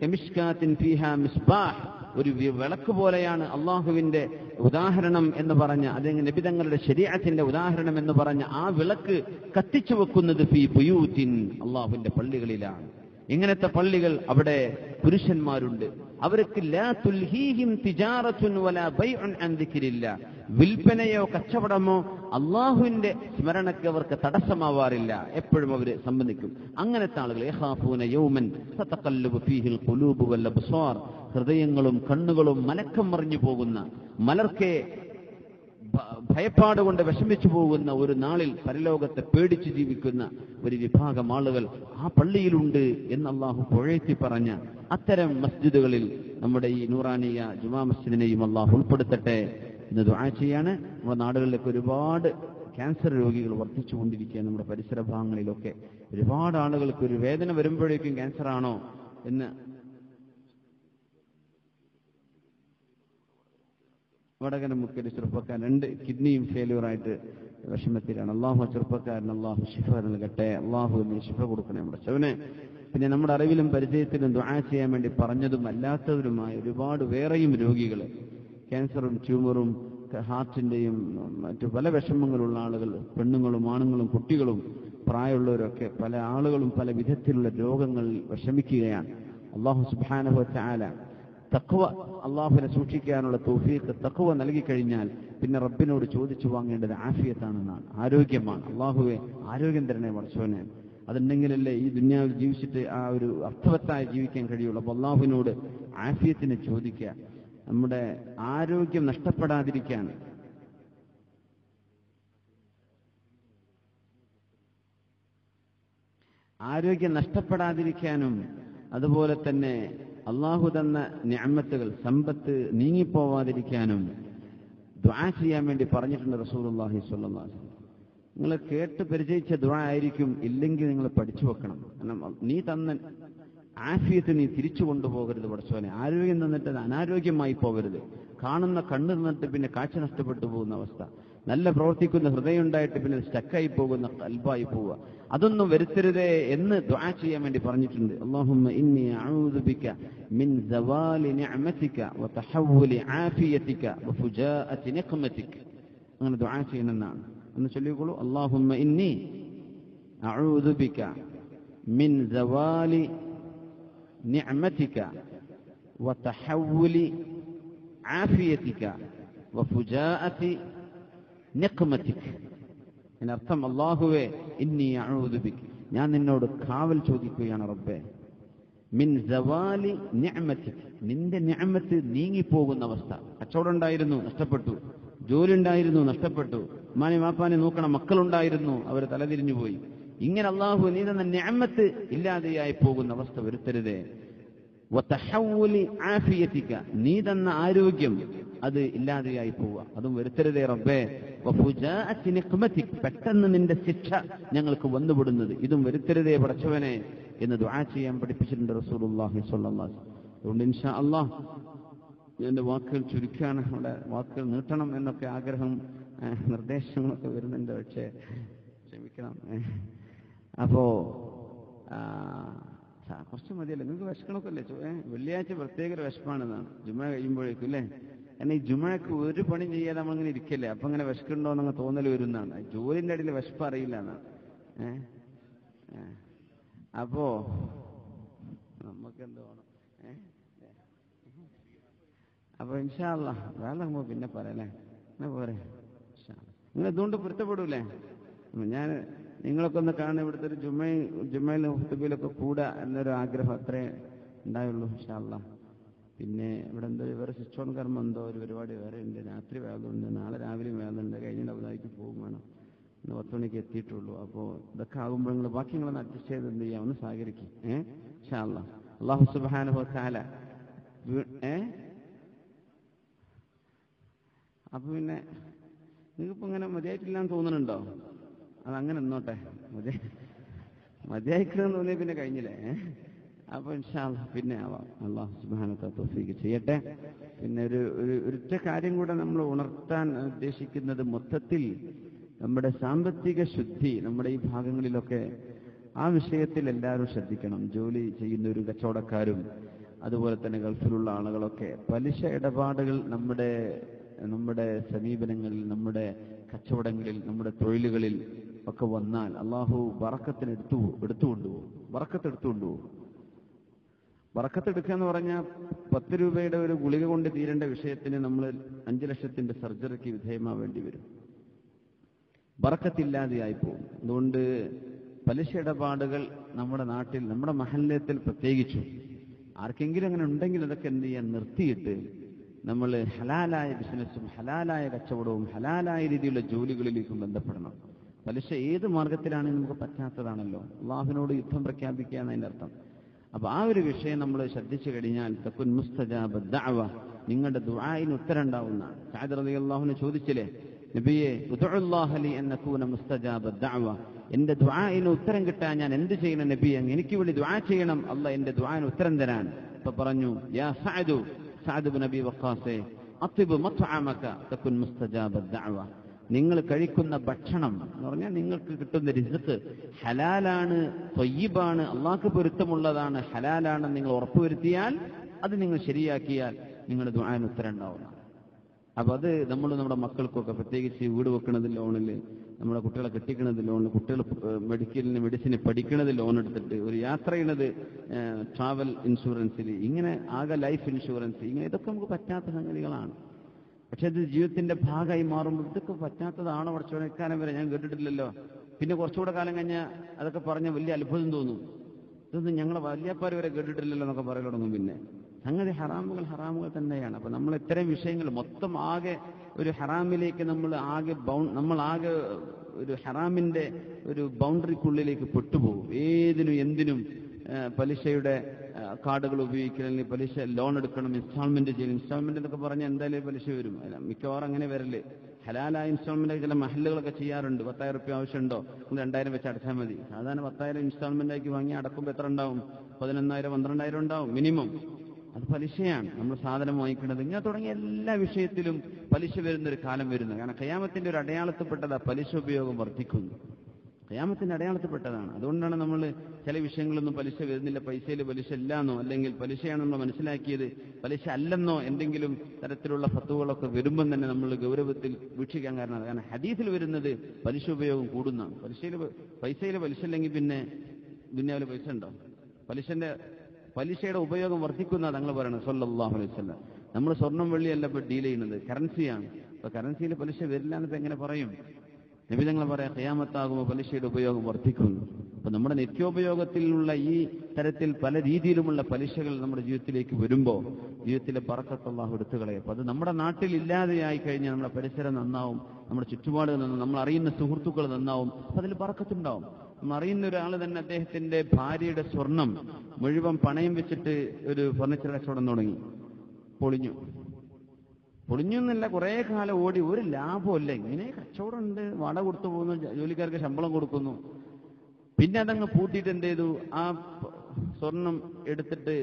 കമിഷ്കാത്തിൻ ഫീഹാ മിസ്ബാഹ്, ഒരു വിളക്ക് പോലെയാണ് അള്ളാഹുവിന്റെ ഉദാഹരണം എന്ന് പറഞ്ഞ, അല്ലെങ്കിൽ നബി തങ്ങളുടെ ശരീഅത്തിന്റെ ഉദാഹരണം എന്ന് പറഞ്ഞ ആ വിളക്ക് കത്തിച്ചു വെക്കുന്നത് ഫീ ബുയൂത്തിൻ, അള്ളാഹുവിന്റെ പള്ളികളിലാണ്. ഇങ്ങനത്തെ പള്ളികൾ, അവിടെ പുരുഷന്മാരുണ്ട്. അവർക്ക് ലാ തുൽഹീഹിം തിജാറത്തുൻ വലാ ബൈഉൻ അൻ ദിക്രില്ലാ, വിൽപ്പനയോ കച്ചവടമോ അള്ളാഹുവിന്റെ സ്മരണയ്ക്ക് അവർക്ക് തടസ്സമാവാറില്ല. എപ്പോഴും അവര് സംബന്ധിക്കും. അങ്ങനത്തെ ആളുകൾ യഖാഫൂന യൗമൻ തതഖല്ലബു ഫീഹിൽ ഖുലൂബു വൽ അബ്സാർ, ഹൃദയങ്ങളും കണ്ണുകളും മലക്കം മറിഞ്ഞു പോകുന്ന, മലർക്കെ ഭയപ്പാടുകൊണ്ട് വിഷമിച്ചു പോകുന്ന ഒരു നാളിൽ പരലോകത്തെ പേടിച്ച് ജീവിക്കുന്ന ഒരു വിഭാഗം ആളുകൾ ആ പള്ളിയിലുണ്ട് എന്ന് അള്ളാഹു പുഴഴ്ത്തി പറഞ്ഞ അത്തരം മസ്ജിദുകളിൽ നമ്മുടെ ഈ നൂറാനിയ ജുമാ മസ്ജിദിനെയും അള്ളാഹു ഉൾപ്പെടുത്തട്ടെ എന്ന് ദുആ ചെയ്യാണ്. നമ്മുടെ നാടുകളിലൊക്കെ ഒരുപാട് ക്യാൻസർ രോഗികൾ വർദ്ധിച്ചുകൊണ്ടിരിക്കുകയാണ്. നമ്മുടെ പരിസര ഭാഗങ്ങളിലൊക്കെ ഒരുപാട് ആളുകൾക്ക് ഒരു വേദന വരുമ്പോഴേക്കും ക്യാൻസർ ആണോ എന്ന് വടകര മുക്കൊരു ചെറുപ്പക്കാരൻ 2 കിഡ്നിയും ഫെയിലിയറായിട്ട് വിഷമത്തിലാണ്. അള്ളാഹു ചെറുപ്പക്കാരൻ അള്ളാഹു ശിഫ നൽകട്ടെ. അള്ളാഹു ശിഫ കൊടുക്കണേ നമ്മുടെ ശവനെ. പിന്നെ നമ്മുടെ അറിവിലും പരിചയത്തിലും ദുആ ചെയ്യാൻ വേണ്ടി പറഞ്ഞതും അല്ലാത്തവരുമായ ഒരുപാട് വേറെയും രോഗികൾ, ക്യാൻസറും ട്യൂമറും ഹാർട്ടിന്റെയും മറ്റു പല വിഷമങ്ങളുള്ള ആളുകൾ, പെണ്ണുങ്ങളും ആണുങ്ങളും കുട്ടികളും പ്രായമുള്ളവരൊക്കെ പല ആളുകളും പല വിധത്തിലുള്ള രോഗങ്ങളിൽ വിഷമിക്കുകയാണ്. അള്ളാഹു സുബ്ഹാനഹു വതആല തഖ്വ, അള്ളാഹുവിനെ സൂക്ഷിക്കാനുള്ള തൗഫീഖ്, തഖ്വ നൽകിക്കഴിഞ്ഞാൽ പിന്നെ റബ്ബിനോട് ചോദിച്ചു വാങ്ങേണ്ടത് ആഫിയത്താണെന്നാണ്, ആരോഗ്യമാണ്. അള്ളാഹുവെ ആരോഗ്യം തരണേ പടച്ചോനെ. അതുണ്ടെങ്കിലല്ലേ ഈ ദുനിയാവിൽ ജീവിച്ചിട്ട് ആ ഒരു അർത്ഥവത്തായി ജീവിക്കാൻ കഴിയുള്ളൂ. അപ്പോൾ അള്ളാഹുവിനോട് ആഫിയത്തിനെ ചോദിക്കുക, നമ്മുടെ ആരോഗ്യം നഷ്ടപ്പെടാതിരിക്കാൻ. ആരോഗ്യം നഷ്ടപ്പെടാതിരിക്കാനും അതുപോലെ തന്നെ അള്ളാഹു തന്ന നിഅമത്തുകൾ, സമ്പത്ത് നീങ്ങിപ്പോവാതിരിക്കാനും ദുആ ചെയ്യാൻ വേണ്ടി പറഞ്ഞിട്ടുണ്ട് റസൂലുള്ളാഹി സ്വല്ലല്ലാഹു അലൈഹി വസല്ലം. നിങ്ങൾ കേട്ട് പരിചയിച്ച ദുആ ആയിരിക്കും, ഇല്ലെങ്കിൽ നിങ്ങൾ പഠിച്ചു വെക്കണം. കാരണം നീ തന്ന ആഫിയത്ത് നീ തിരിച്ചു കൊണ്ടുപോകരുത് പടച്ചോനെ. ആരോഗ്യം തന്നിട്ട് അനാരോഗ്യമായി പോകരുത്. കാണുന്ന കണ്ണ് തന്നിട്ട് പിന്നെ കാഴ്ച നഷ്ടപ്പെട്ടു പോകുന്ന അവസ്ഥ, നല്ല പ്രവർത്തിക്കുന്ന ഹൃദയം ഉണ്ടായിട്ട് പിന്നെ സ്റ്റക്കായി പോകുന്ന ഖൽബായി പോവുക, അതൊന്നും വരുത്തരുതേ എന്ന് ദുആ ചെയ്യാൻ വേണ്ടി പറഞ്ഞിട്ടുണ്ട്. അല്ലാഹുമ്മ ഇന്നി അഊദു ബിക മിൻ സവാലി നിഅമതിക വ തഹവ്വുലി ആഫിയതിക വ ഫുജാഅതി നിഖ്മതിക. അങ്ങനെ ദുആ ചെയ്യണമെന്നാണ്. എന്ന് ചൊല്ലിക്കോളൂ. അല്ലാഹുമ്മ ഇന്നി അഊദു ബിക മിൻ സവാലി നിഅമതിക വ തഹവ്വുലി ആഫിയതിക വ ഫുജാഅതി നിഖ്മതിക. അതിനർത്ഥം അല്ലാഹുവേ ഇന്നി അഊദു ബിക, ഞാൻ നിന്നോട് കാവൽ ചോദിക്കുകയാണ് റബ്ബേ. മിൻ സവാലി നിഅമതിക, നിന്റെ നിഅമത്ത് നീങ്ങിപ്പോകുന്ന അവസ്ഥ. കച്ചവടം ഉണ്ടായിരുന്നു, നഷ്ടപ്പെട്ടു. ജോലി ഉണ്ടായിരുന്നു, നഷ്ടപ്പെട്ടു. ഉമ്മാനെ വാപ്പാനെ നോക്കണം, മക്കളുണ്ടായിരുന്നു, അവർ തലതിരിഞ്ഞു പോയി. ഇങ്ങനെ അല്ലാഹു നീ തന്ന നിഅമത്ത് ഇല്ലാതെയായി പോകുന്ന അവസ്ഥ വരുത്തരുതേ. വതഹവ്വുലി ആഫിയതിക, നീ തന്ന ആരോഗ്യം അത് ഇല്ലാതെയായി പോവുക, അതും വരുത്തരുതേ റബ്ബേ. വഫുജാഅതി നിഖ്മതിക, പെട്ടെന്ന് നിന്റെ ശിക്ഷ ഞങ്ങൾക്ക് വന്നുപെടുന്നത് ഇതും വരുത്തരുതേ പടച്ചവനെ എന്ന് ദുആ ചെയ്യാൻ പഠിപ്പിച്ചിട്ടുണ്ട് റസൂലുള്ളാഹി സ്വല്ലല്ലാഹു അലൈഹി വസല്ലം. അതുകൊണ്ട് ഇൻഷാ അല്ലാഹ് എന്റെ വാക്കുകൾ ചുരുക്കാണ്, അവിടെ വാക്കുകൾ നീട്ടണം എന്നൊക്കെ ആഗ്രഹം നിർദ്ദേശങ്ങളൊക്കെ വരുന്നുണ്ട്, പക്ഷേ ക്ഷമിക്കണം. അപ്പോ കുറച്ച് മതിയല്ലേ നിങ്ങൾക്ക്? വിശക്കണമൊക്കെ അല്ലേ? വെള്ളിയാഴ്ച പ്രത്യേക ഒരു വിശപ്പാണെന്നാണ്, ജുമ കഴിയുമ്പോഴേക്കും അല്ലേ? കാരണം ഈ ജുമഴക്ക് ഒരു പണി ചെയ്യാതെ നമ്മളിങ്ങനെ ഇരിക്കല്ലേ, അപ്പൊ ഇങ്ങനെ വിശക്കുണ്ടോ എന്നങ്ങ് തോന്നൽ വരുന്നതാണ്. ജോലിന്റെ അടിയിൽ വിശപ്പ് അറിയില്ല എന്നാണ്. അപ്പോ നമുക്ക് എന്ത് വേണം? അപ്പൊ ഇൻഷാ അല്ലാഹ് വേറെ നമ്മൾ പിന്നെ പറയല്ലേ, എന്നാ പോരെ? നിങ്ങൾ ഇതുകൊണ്ട് പൊരുത്തപ്പെടൂലേ? ഞാൻ നിങ്ങളൊക്കെ ഒന്ന് കാണുന്ന ഇവിടുത്തെ ഒരു ജുമയിലും ഹുതുബയിലൊക്കെ കൂടാ എന്നൊരു ആഗ്രഹം അത്രേ ഉണ്ടായുള്ളൂ ഇൻഷാ അല്ലാഹ്. പിന്നെ ഇവിടെ എന്തോ വേറെ സ്വിച്ച് ഓൺ കർമ്മം എന്തോ ഒരു പരിപാടി വേറെ ഉണ്ട്. രാത്രി വേദമുണ്ട്, നാളെ രാവിലെയും വേദമുണ്ട്, കഴിഞ്ഞ അവതായിക്ക് പോകും വേണം. ഇന്ന് 10 മണിക്ക് എത്തിയിട്ടുള്ളൂ. അപ്പോൾ ഇതൊക്കെ ആകുമ്പോൾ നിങ്ങൾ ബാക്കി നിങ്ങളൊന്ന് അഡ്ജസ്റ്റ് ചെയ്ത് എന്ത് ചെയ്യാം, ഒന്ന് സഹകരിക്കും. ഇൻഷാ അല്ലാഹ്. അല്ലാഹു സുബ്ഹാനഹു വ തആല അപ്പൊ പിന്നെ നിങ്ങൾക്കിപ്പോ ഇങ്ങനെ മതിയായിട്ടില്ലാന്ന് തോന്നുന്നുണ്ടോ? അതങ്ങനെ നിന്നോട്ടെ. മതിയായിക്കണമെന്ന് തോന്നിയാൽ പിന്നെ കഴിഞ്ഞില്ലേ? അപ്പൊ ഇൻഷാ അല്ലാഹ് പിന്നെ ആവാം. അല്ലാഹു സുബ്ഹാനഹു വ തആല തൗഫീഖ് ചെയ്യട്ടെ. പിന്നെ ഒരൊറ്റ കാര്യം കൂടെ നമ്മൾ ഉണർത്താൻ ഉദ്ദേശിക്കുന്നത്, മൊത്തത്തിൽ നമ്മുടെ സാമ്പത്തിക ശുദ്ധി നമ്മുടെ ഈ ഭാഗങ്ങളിലൊക്കെ ആ വിഷയത്തിൽ എല്ലാവരും ശ്രദ്ധിക്കണം. ജോലി ചെയ്യുന്നവരും കച്ചവടക്കാരും അതുപോലെ തന്നെ ഗൾഫിലുള്ള ആളുകളൊക്കെ പലിശ ഇടപാടുകൾ നമ്മുടെ സമീപനങ്ങളിൽ, നമ്മുടെ കച്ചവടങ്ങളിൽ, നമ്മുടെ തൊഴിലുകളിൽ ഒക്കെ വന്നാൽ അള്ളാഹു ബറക്കത്തിന് എടുത്തുകൊണ്ടുപോകും. ബറക്കത്തെടുക്കുക എന്ന് പറഞ്ഞാൽ 10 രൂപയുടെ ഒരു ഗുളിക കൊണ്ട് തീരേണ്ട വിഷയത്തിന് നമ്മൾ 5 ലക്ഷത്തിന്റെ സർജറിക്ക് വിധേയമാവേണ്ടി വരും. ബറക്കത്തില്ലാതെയായി പോകും. അതുകൊണ്ട് പലിശ ഇടപാടുകൾ നമ്മുടെ നാട്ടിൽ, നമ്മുടെ മഹല്ലത്തിൽ പ്രത്യേകിച്ചും ആർക്കെങ്കിലും അങ്ങനെ ഉണ്ടെങ്കിൽ അതൊക്കെ എന്ത് ചെയ്യാൻ നിർത്തിയിട്ട് നമ്മൾ ഹലാലായ ബിസിനസ്സും ഹലാലായ കച്ചവടവും ഹലാലായ രീതിയിലുള്ള ജോലികളിലേക്കും ബന്ധപ്പെടണം. പലിശ ഏത് മാർഗത്തിലാണെങ്കിൽ നമുക്ക് പറ്റാത്തതാണല്ലോ. അള്ളാഹുവിനോട് യുദ്ധം പ്രഖ്യാപിക്കുക എന്നതിന്റെ അർത്ഥം. അപ്പൊ ആ ഒരു വിഷയം നമ്മൾ ശ്രദ്ധിച്ചു കഴിഞ്ഞാൽ തകുൻ മുസ്തജാബ ദഅവ, നിങ്ങളുടെ ദുആഇന് ഉത്തരം ഉണ്ടാവുന്നതാണ്. സഅദ് റളിയല്ലാഹു ചോദിച്ചില്ലേ, നബിയെ ഉദ്ഉല്ലാഹ ലി അൻ നകൂന മുസ്തജാബ ദഅവ, എന്റെ ദുആഇന് ഉത്തരം കിട്ടാൻ ഞാൻ എന്ത് ചെയ്യണം നബിയെ? എനിക്ക് വേണ്ടി ദുആ ചെയ്യണം, അല്ലാഹ് എന്റെ ദുആഇന് ഉത്തരം തരാൻ. അപ്പൊ പറഞ്ഞു, യാ സഅദ് ഇബ്നു അബി വഖാസേ അത്ബ് മത്അമക തകുൻ മുസ്തജാബ ദഅവ, നിങ്ങൾ കഴിക്കുന്ന ഭക്ഷണം എന്ന് പറഞ്ഞാൽ നിങ്ങൾക്ക് കിട്ടുന്ന റിസ്ക് ഹലാലാണ്, ത്വയ്യിബാണ്, അള്ളാഹ്ക്ക് പൊരുത്തമുള്ളതാണ്, ഹലാലാണെന്ന് നിങ്ങൾ ഉറപ്പുവരുത്തിയാൽ, അത് നിങ്ങൾ ശരിയാക്കിയാൽ നിങ്ങളുടെ ദുആഇന് ഉത്തരം ഉണ്ടാവുന്ന. അപ്പൊ അത് നമ്മൾ നമ്മുടെ മക്കൾക്കൊക്കെ, പ്രത്യേകിച്ച് വീട് വെക്കുന്നത് ലോണിൽ, നമ്മുടെ കുട്ടികളെ കെട്ടിക്കുന്നത് ലോണിൽ, കുട്ടികൾ മെഡിസിന് പഠിക്കുന്നത് ലോൺ എടുത്തിട്ട്, ഒരു യാത്ര ചെയ്യുന്നത് ട്രാവൽ ഇൻഷുറൻസിൽ, ഇങ്ങനെ ആകെ ലൈഫ് ഇൻഷുറൻസ്, ഇങ്ങനെ ഇതൊക്കെ നമുക്ക് പറ്റാത്ത സംഗതികളാണ്. പക്ഷെ ഇത് ജീവിതത്തിന്റെ ഭാഗമായി മാറുമ്പോൾ ഇതൊക്കെ പറ്റാത്തതാണോ കുറച്ചുകൂടെ? ഇക്കാലം വരെ ഞാൻ കേട്ടിട്ടില്ലല്ലോ. പിന്നെ കുറച്ചുകൂടെ കാലം കഴിഞ്ഞാൽ അതൊക്കെ പറഞ്ഞ വലിയ അത്ഭുതം തോന്നും. ഇതൊന്നും ഞങ്ങളെ വലിയപ്പാർ വരെ കേട്ടിട്ടില്ലല്ലോ എന്നൊക്കെ പറയൽ തുടങ്ങും. പിന്നെ സംഗതി ഹറാമുകൾ തന്നെയാണ്. അപ്പൊ നമ്മൾ ഇത്തരം വിഷയങ്ങൾ മൊത്തം ആകെ ഒരു ഹറാമിലേക്ക് നമ്മൾ ആകെ ഒരു ഹറാമിന്റെ ഒരു ബൗണ്ടറിക്കുള്ളിലേക്ക് പെട്ടുപോകും. ഏതിനും എന്തിനും പലിശയുടെ കാർഡുകൾ ഉപയോഗിക്കണം, അല്ലെങ്കിൽ പലിശ ലോൺ എടുക്കണം, ഇൻസ്റ്റാൾമെന്റ് ചെയ്യണം. ഇൻസ്റ്റാൾമെന്റ് എന്നൊക്കെ പറഞ്ഞാൽ എന്തായാലും പലിശ വരും. മിക്കവാറും അങ്ങനെ വരല്ലേ. ഹലാലായ ഇൻസ്റ്റാൾമെന്റ് ചില മഹല്ലുകളൊക്കെ ചെയ്യാറുണ്ട്. 10,000 റുപ്യ ആവശ്യമുണ്ടോ, 2,000 വെച്ച് അടച്ചാൽ മതി. സാധാരണ 10,000 ഇൻസ്റ്റാൾമെന്റ് ആക്കി വാങ്ങി അടക്കുമ്പോൾ എത്ര ഉണ്ടാവും? 11,000 12,000 ഉണ്ടാവും മിനിമം. അത് പലിശയാണ്. നമ്മൾ സാധനം വാങ്ങിക്കുന്നത്. ഇങ്ങനെ തുടങ്ങിയ എല്ലാ വിഷയത്തിലും പലിശ വരുന്നൊരു കാലം വരുന്നത്. കാരണം ഖിയാമത്തിന്റെ ഒരു അടയാളത്തിൽപ്പെട്ടതാ പലിശ ഉപയോഗം വർദ്ധിക്കുന്നു. ഖിയാമത്തിന്റെ അടയാളത്തിൽപ്പെട്ടതാണ്. അതുകൊണ്ടാണ് നമ്മൾ ചില വിഷയങ്ങളൊന്നും പലിശ വരുന്നില്ല, പൈസയിൽ പലിശ ഇല്ലാന്നോ, അല്ലെങ്കിൽ പലിശയാണെന്നോ മനസ്സിലാക്കിയത് പലിശ അല്ലെന്നോ എന്തെങ്കിലും തരത്തിലുള്ള ഫത്വകളൊക്കെ വരുമ്പം തന്നെ നമ്മൾ ഗൗരവത്തിൽ വീക്ഷിക്കാൻ കാരണമാണ്. കാരണം ഹദീസിൽ വരുന്നത് പലിശ ഉപയോഗം കൂടുന്നതാണ്. പൈസയിൽ പലിശ ഇല്ലെങ്കിൽ പിന്നെ അവര് പൈസ ഉണ്ടോ? പലിശയുടെ ഉപയോഗം വർദ്ധിക്കുന്ന തങ്ങൾ പറയുന്നത് സല്ലല്ലാഹു അലൈഹി വസല്ലം. നമ്മൾ സ്വർണ്ണം വെള്ളിയല്ല ഇപ്പോൾ ഡീൽ ചെയ്യുന്നത്, കറൻസിയാണ്. അപ്പൊ കറൻസിയിൽ പലിശ വരില്ല എന്നിപ്പോ എങ്ങനെ പറയും? നബി തങ്ങൾ പറയാം, ഖിയാമത്താകുമ്പോൾ പലിശയുടെ ഉപയോഗം വർദ്ധിക്കുന്നു. അപ്പൊ നമ്മുടെ നിത്യോപയോഗത്തിലുള്ള ഈ തരത്തിൽ പല രീതിയിലുമുള്ള പലിശകൾ നമ്മുടെ ജീവിതത്തിലേക്ക് വരുമ്പോൾ ജീവിതത്തിലെ ബറക്കത്ത് അല്ലാഹു എടുത്തു കളയും. അപ്പൊ അത് നമ്മുടെ നാട്ടിൽ ഇല്ലാതെയായി കഴിഞ്ഞാൽ നമ്മുടെ പരിസരം നന്നാവും, നമ്മുടെ ചുറ്റുപാടുകൾ നന്നാവും, നമ്മൾ അറിയുന്ന സുഹൃത്തുക്കൾ നന്നാവും. അപ്പൊ അതിൽ ബറക്കത്തുണ്ടാവും. നമ്മൾ അറിയുന്ന ഒരാൾ തന്നെ അദ്ദേഹത്തിന്റെ ഭാര്യയുടെ സ്വർണം മുഴുവൻ പണയം വെച്ചിട്ട് ഒരു ഫർണിച്ചർ കച്ചവടം തുടങ്ങി. പൊളിഞ്ഞു എന്നല്ല, കുറെ കാലം ഓടി, ഒരു ലാഭമല്ല. ഇങ്ങനെ കച്ചവടം ഉണ്ട്, വാടക കൊടുത്തു പോകുന്നു, ജോലിക്കാർക്ക് ശമ്പളം കൊടുക്കുന്നു. പിന്നെ അതങ്ങ് പൂട്ടിയിട്ട് എന്ത് ചെയ്തു? ആ സ്വർണം എടുത്തിട്ട്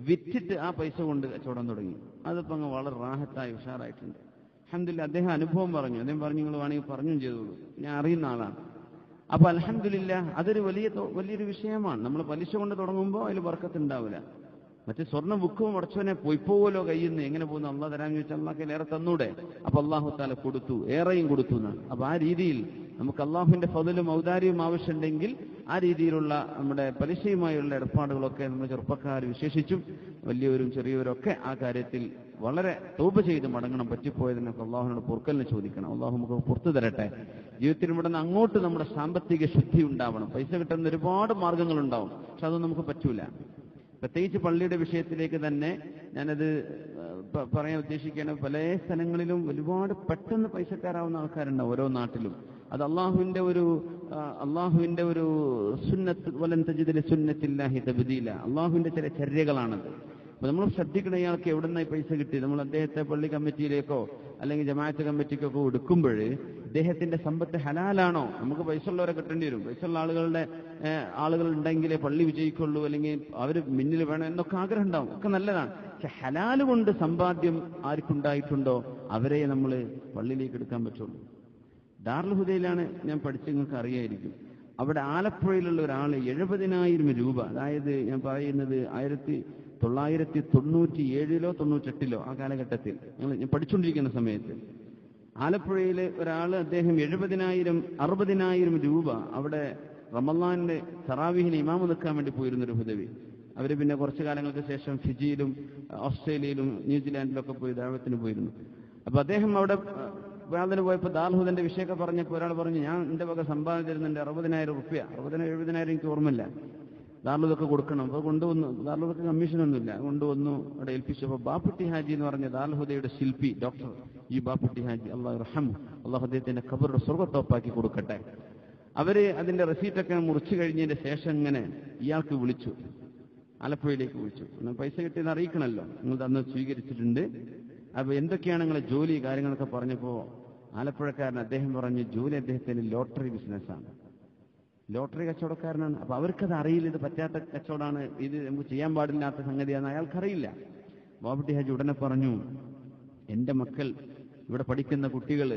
വിറ്റിട്ട് ആ പൈസ കൊണ്ട് കച്ചവടം തുടങ്ങി. അതിപ്പോ അങ്ങ് വളരെ റാഹത്തായി ഉഷാറായിട്ടുണ്ട്. അൽഹംദുലില്ലാഹ് അദ്ദേഹം അനുഭവം പറഞ്ഞു. അദ്ദേഹം പറഞ്ഞു, നിങ്ങൾ വേണമെങ്കിൽ പറഞ്ഞും ചെയ്തോളൂ, ഞാൻ അറിയുന്ന ആളാണ്. അപ്പൊ അൽഹംദുലില്ലാഹ് അതൊരു വലിയൊരു വിഷയമാണ്. നമ്മൾ പലിശ കൊണ്ട് തുടങ്ങുമ്പോൾ അതിൽ ബർക്കത്ത് ഉണ്ടാവില്ല. മറ്റേ സ്വർണ്ണം വിൽക്കുമ്പോൾ ഉടച്ചവനെ പോയിപ്പോവല്ലോ കയ്യിൽ നിന്ന്, എങ്ങനെ പോകുന്നു, അള്ളാഹ് തരാമെന്ന് ചോദിച്ചാൽ അള്ളാഹ് ഏറെ തന്നൂടെ? അപ്പൊ അള്ളാഹു താല കൊടുത്തു, ഏറെയും കൊടുത്തു എന്നാണ്. അപ്പൊ ആ രീതിയിൽ നമുക്ക് അള്ളാഹുവിന്റെ ഫضലും ഔദാര്യവും ആവശ്യമുണ്ടെങ്കിൽ ആ രീതിയിലുള്ള നമ്മുടെ പലിശയുമായുള്ള ഏർപ്പാടുകളൊക്കെ നമ്മൾ ചെറുപ്പക്കാർ വിശേഷിച്ചും വലിയവരും ചെറിയവരും ഒക്കെ ആ കാര്യത്തിൽ വളരെ തൗബ ചെയ്ത് മടങ്ങണം. പറ്റിപ്പോയതിനൊക്കെ അള്ളാഹുവിനോട് പൊറുക്കലിന് ചോദിക്കണം. അള്ളാഹു നമുക്ക് പുറത്തു തരട്ടെ. ജീവിതത്തിൽ ഇവിടെ നിന്ന് അങ്ങോട്ട് നമ്മുടെ സാമ്പത്തിക ശുദ്ധി ഉണ്ടാവണം. പൈസ കിട്ടുന്ന ഒരുപാട് മാർഗങ്ങളുണ്ടാവും, പക്ഷെ അതൊന്നും നമുക്ക് പറ്റൂല. പ്രത്യേകിച്ച് പള്ളിയുടെ വിഷയത്തിലേക്ക് തന്നെ ഞാനത് പറയാൻ ഉദ്ദേശിക്കുകയാണ്. പല സ്ഥലങ്ങളിലും ഒരുപാട് പെട്ടെന്ന് പൈസക്കാരാവുന്ന ആൾക്കാരുണ്ടാവും ഓരോ നാട്ടിലും. അത് അള്ളാഹുവിന്റെ ഒരു സുന്നത്ത്, വലൻ തജിദ ലിസുന്നത്തില്ലാഹി തബ്ദീല, അള്ളാഹുവിന്റെ ചില ചര്യകളാണത്. അപ്പൊ നമ്മൾ ശ്രദ്ധിക്കണം, ഇയാൾക്ക് എവിടെ നിന്നായി പൈസ കിട്ടി. നമ്മൾ അദ്ദേഹത്തെ പള്ളി കമ്മിറ്റിയിലേക്കോ അല്ലെങ്കിൽ ജമാഅത്ത് കമ്മിറ്റിക്കൊക്കെ എടുക്കുമ്പോൾ ഇദ്ദേഹത്തിന്റെ സമ്പത്ത് ഹലാലാണോ? നമുക്ക് പൈസ ഉള്ളവരെ കിട്ടേണ്ടി വരും. പൈസ ഉള്ള ആളുകൾ ഉണ്ടെങ്കിലേ പള്ളി വിജയിക്കുള്ളൂ, അല്ലെങ്കിൽ അവർ മുന്നിൽ വേണം എന്നൊക്കെ ആഗ്രഹം ഉണ്ടാവും, ഒക്കെ നല്ലതാണ്. പക്ഷെ ഹലാല് കൊണ്ട് സമ്പാദ്യം ആർക്കുണ്ടായിട്ടുണ്ടോ അവരെ നമ്മൾ പള്ളിയിലേക്ക് എടുക്കാൻ പറ്റുള്ളൂ. ദാറുൽ ഹുദയിലാണ് ഞാൻ പഠിച്ച്, നിങ്ങൾക്ക് അറിയായിരിക്കും. അവിടെ ആലപ്പുഴയിലുള്ള ഒരാൾ 70,000 രൂപ, അതായത് ഞാൻ പറയുന്നത് 1997 98 ആ കാലഘട്ടത്തിൽ ഞാൻ പഠിച്ചുകൊണ്ടിരിക്കുന്ന സമയത്ത് ആലപ്പുഴയിലെ ഒരാൾ, അദ്ദേഹം 70,000 60,000 രൂപ അവിടെ റമളാനിലെ തറാവീഹിന് ഇമാമ് നിൽക്കാൻ വേണ്ടി പോയിരുന്നൊരു ഹുദവി. അവർ പിന്നെ കുറച്ചു കാലങ്ങൾക്ക് ശേഷം ഫിജിയിലും ഓസ്ട്രേലിയയിലും ന്യൂസിലാൻഡിലൊക്കെ പോയി ദഅവത്തിന് പോയിരുന്നു. അപ്പൊ അദ്ദേഹം അവിടെ വാദന പോയപ്പോൾ ദാർഹുദന്റെ വിഷയമൊക്കെ പറഞ്ഞപ്പോൾ ഒരാൾ പറഞ്ഞു, ഞാൻ എന്റെ വക സമ്പാദന തരുന്നുണ്ട് 60,000 റുപ്യ, 70,000 എനിക്ക് ഓർമ്മയില്ല, ദാർലുദൊക്കെ കൊടുക്കണം. അപ്പോൾ കൊണ്ടുവന്നു. ദാർലുദൊക്കെ കമ്മീഷനൊന്നുമില്ല, കൊണ്ടുവന്നു അവിടെ ഏൽപ്പിച്ചപ്പോൾ ബാപ്പുട്ടി ഹാജി എന്ന് പറഞ്ഞ ദാർഹുദയുടെ ശില്പി ഡോക്ടർ ഈ ബാപ്പുട്ടി ഹാജി, അള്ളാഹു റഹ്മു, അള്ളാഹു അദ്ദേഹത്തിന്റെ ഖബറിന്റെ സ്വർഗ്ഗത്തോപ്പാക്കി കൊടുക്കട്ടെ. അവര് അതിന്റെ റെസീറ്റൊക്കെ മുറിച്ചു കഴിഞ്ഞതിന്റെ ശേഷം ഇങ്ങനെ ഇയാൾക്ക് വിളിച്ചു, ആലപ്പുഴയിലേക്ക് വിളിച്ചു. പൈസ കിട്ടിയെന്ന് അറിയിക്കണമല്ലോ, നിങ്ങൾ തന്ന് സ്വീകരിച്ചിട്ടുണ്ട്, അപ്പൊ എന്തൊക്കെയാണ് നിങ്ങളെ ജോലി കാര്യങ്ങളൊക്കെ പറഞ്ഞപ്പോ ആലപ്പുഴക്കാരൻ അദ്ദേഹം പറഞ്ഞു, ജോലി അദ്ദേഹത്തിന് ലോട്ടറി ബിസിനസ്സാണ്, ലോട്ടറി കച്ചവടക്കാരനാണ്. അപ്പൊ അവർക്കത് അറിയില്ല, ഇത് പറ്റാത്ത കച്ചവടമാണ്, ഇത് നമുക്ക് ചെയ്യാൻ പാടില്ലാത്ത സംഗതിയാണെന്ന് അയാൾക്കറിയില്ല. ബാബുട്ടി ഹാജി ഉടനെ പറഞ്ഞു, എന്റെ മക്കൾ ഇവിടെ പഠിക്കുന്ന കുട്ടികൾ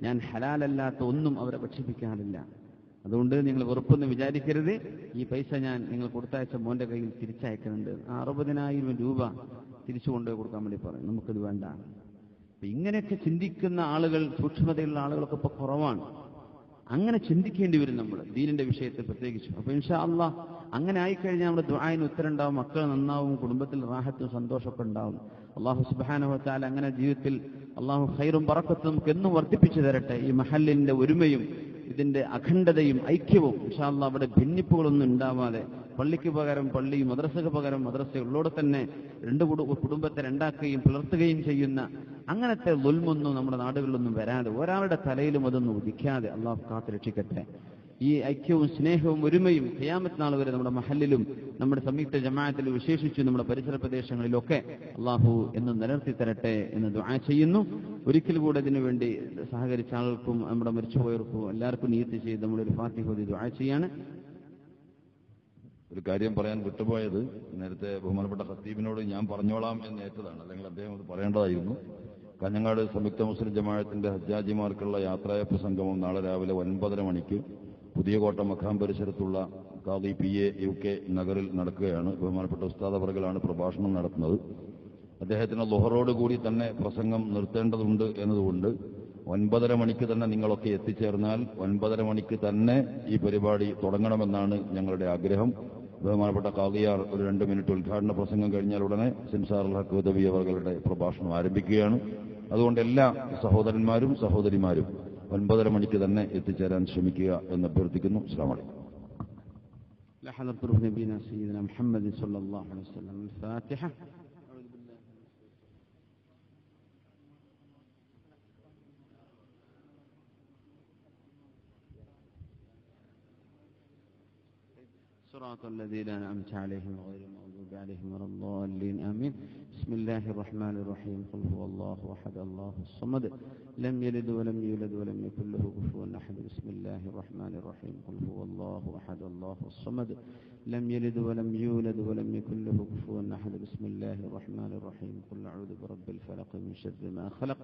ഞാൻ ഹലാലല്ലാത്ത ഒന്നും അവരെ ഭക്ഷിപ്പിക്കാറില്ല, അതുകൊണ്ട് നിങ്ങൾ വെറുപ്പൊന്നും വിചാരിക്കരുത്, ഈ പൈസ ഞാൻ നിങ്ങൾ കൊടുത്തയച്ച മോന്റെ കയ്യിൽ തിരിച്ചയക്കുന്നുണ്ട്. ആ 60,000 രൂപ തിരിച്ചു കൊണ്ടുപോയി കൊടുക്കാൻ വേണ്ടി പറയും, നമുക്കത് വേണ്ട. അപ്പൊ ഇങ്ങനെയൊക്കെ ചിന്തിക്കുന്ന ആളുകൾ, സൂക്ഷ്മതയുള്ള ആളുകളൊക്കെ ഇപ്പൊ കുറവാണ്. അങ്ങനെ ചിന്തിക്കേണ്ടി വരും നമ്മൾ ദീനിന്റെ വിഷയത്തിൽ പ്രത്യേകിച്ചും. അപ്പൊ ഇൻഷാ അള്ളാഹ് അങ്ങനെ ആയിക്കഴിഞ്ഞാൽ നമ്മുടെ ദുആഇന് ഉത്തരം ഉണ്ടാവും, മക്കൾ നന്നാവും, കുടുംബത്തിൽ റാഹത്തും സന്തോഷമൊക്കെ ഉണ്ടാവും. അള്ളാഹു സുബ്ഹാനഹു വ തആല അങ്ങനെ ജീവിതത്തിൽ അള്ളാഹു ഖൈറും ബറക്കത്തും നമുക്ക് എന്നും വർദ്ധിപ്പിച്ചു തരട്ടെ. ഈ മഹല്ലിന്റെ ഒരുമയും ഇതിന്റെ അഖണ്ഡതയും ഐക്യവും ഇൻഷാ അള്ളാഹ് അവിടെ ഭിന്നിപ്പുകളൊന്നും ഉണ്ടാവാതെ, പള്ളിക്ക് പകരം പള്ളി, മദ്രസക്ക് പകരം മദ്രസ ഉള്ളോടെ തന്നെ രണ്ട് കുടുംബത്തെ രണ്ടാക്കുകയും പിളർത്തുകയും ചെയ്യുന്ന അങ്ങനത്തെ ദുൽമൊന്നും നമ്മുടെ നാടുകളിലൊന്നും വരാതെ, ഒരാളുടെ തലയിലും അതൊന്നും ഉദിക്കാതെ അള്ളാഹു കാത്തു രക്ഷിക്കട്ടെ. ഈ ഐക്യവും സ്നേഹവും ഒരുമയും ഖിയാമത്ത് നാൾ വരെ നമ്മുടെ മഹല്ലിലും നമ്മുടെ സംയുക്ത ജമാഅത്തിലും വിശേഷിച്ചു നമ്മുടെ പരിസര പ്രദേശങ്ങളിലൊക്കെ അള്ളാഹു എന്നും നിലനിർത്തി തരട്ടെ എന്ന് ദുആ ചെയ്യുന്നു. ഒരിക്കൽ കൂടെ ഇതിനു വേണ്ടി സഹകരിച്ച ആൾക്കും നമ്മുടെ മരിച്ചുപോയവർക്കും എല്ലാവർക്കും നിയ്യത്ത് ചെയ്ത് നമ്മളൊരു ഫാത്തിഹ ഓതി ദുആ ചെയ്യാണ്. ഒരു കാര്യം പറയാൻ വിട്ടുപോയത്, നേരത്തെ ബഹുമാനപ്പെട്ട ഖത്തീബിനോട് ഞാൻ പറഞ്ഞോളാം എന്ന് ഏറ്റതാണ്, അല്ലെങ്കിൽ അദ്ദേഹം അത് പറയേണ്ടതായിരുന്നു. കാഞ്ഞങ്ങാട് സംയുക്ത മുസ്ലിം ജമാഅത്തിന്റെ ഹജ്ജാജിമാർക്കുള്ള യാത്രായപ്പ് സംഗമം നാളെ രാവിലെ 9:30 മണിക്ക് പുതിയ കോട്ട മഖാം പരിസരത്തുള്ള ഖാദി PA UK നഗറിൽ നടക്കുകയാണ്. ബഹുമാനപ്പെട്ട ഉസ്താദ് അവർകളാണ് പ്രഭാഷണം നടത്തുന്നത്. അദ്ദേഹത്തിന് ളുഹറോട് കൂടി തന്നെ പ്രസംഗം നിർത്തേണ്ടതുണ്ട് എന്നതുകൊണ്ട് 9:30 മണിക്ക് തന്നെ നിങ്ങളൊക്കെ എത്തിച്ചേർന്നാൽ 9:30 മണിക്ക് തന്നെ ഈ പരിപാടി തുടങ്ങണമെന്നാണ് ഞങ്ങളുടെ ആഗ്രഹം. ബഹുമാനപ്പെട്ട ഖാദിയാർ ഒരു 2 മിനിറ്റ് ഉദ്ഘാടന പ്രസംഗം കഴിഞ്ഞാൽ ഉടനെ സിംസാർ അൽ ഹഖ് ഉദവി അവരുടെ പ്രഭാഷണം ആരംഭിക്കുകയാണ്. അതുകൊണ്ട് എല്ലാ സഹോദരന്മാരും സഹോദരിമാരും 9:30 മണിക്ക് തന്നെ എത്തിച്ചേരാൻ ശ്രമിക്കുക എന്ന് അഭ്യർത്ഥിക്കുന്നു. അസ്സലാമു അലൈക്കും. صراط الذين أنعمت عليهم غير المغضوب عليهم ولا الضالين آمين. بسم الله الرحمن الرحيم قل هو الله أحد الله الصمد لم يلد ولم يولد ولم يكن له كفوا أحد بسم الله الرحمن الرحيم قل هو الله أحد الله الصمد لم يلد ولم يولد ولم يكن له كفوا أحد بسم الله الرحمن الرحيم قل أعوذ برب الفلق من شر ما خلق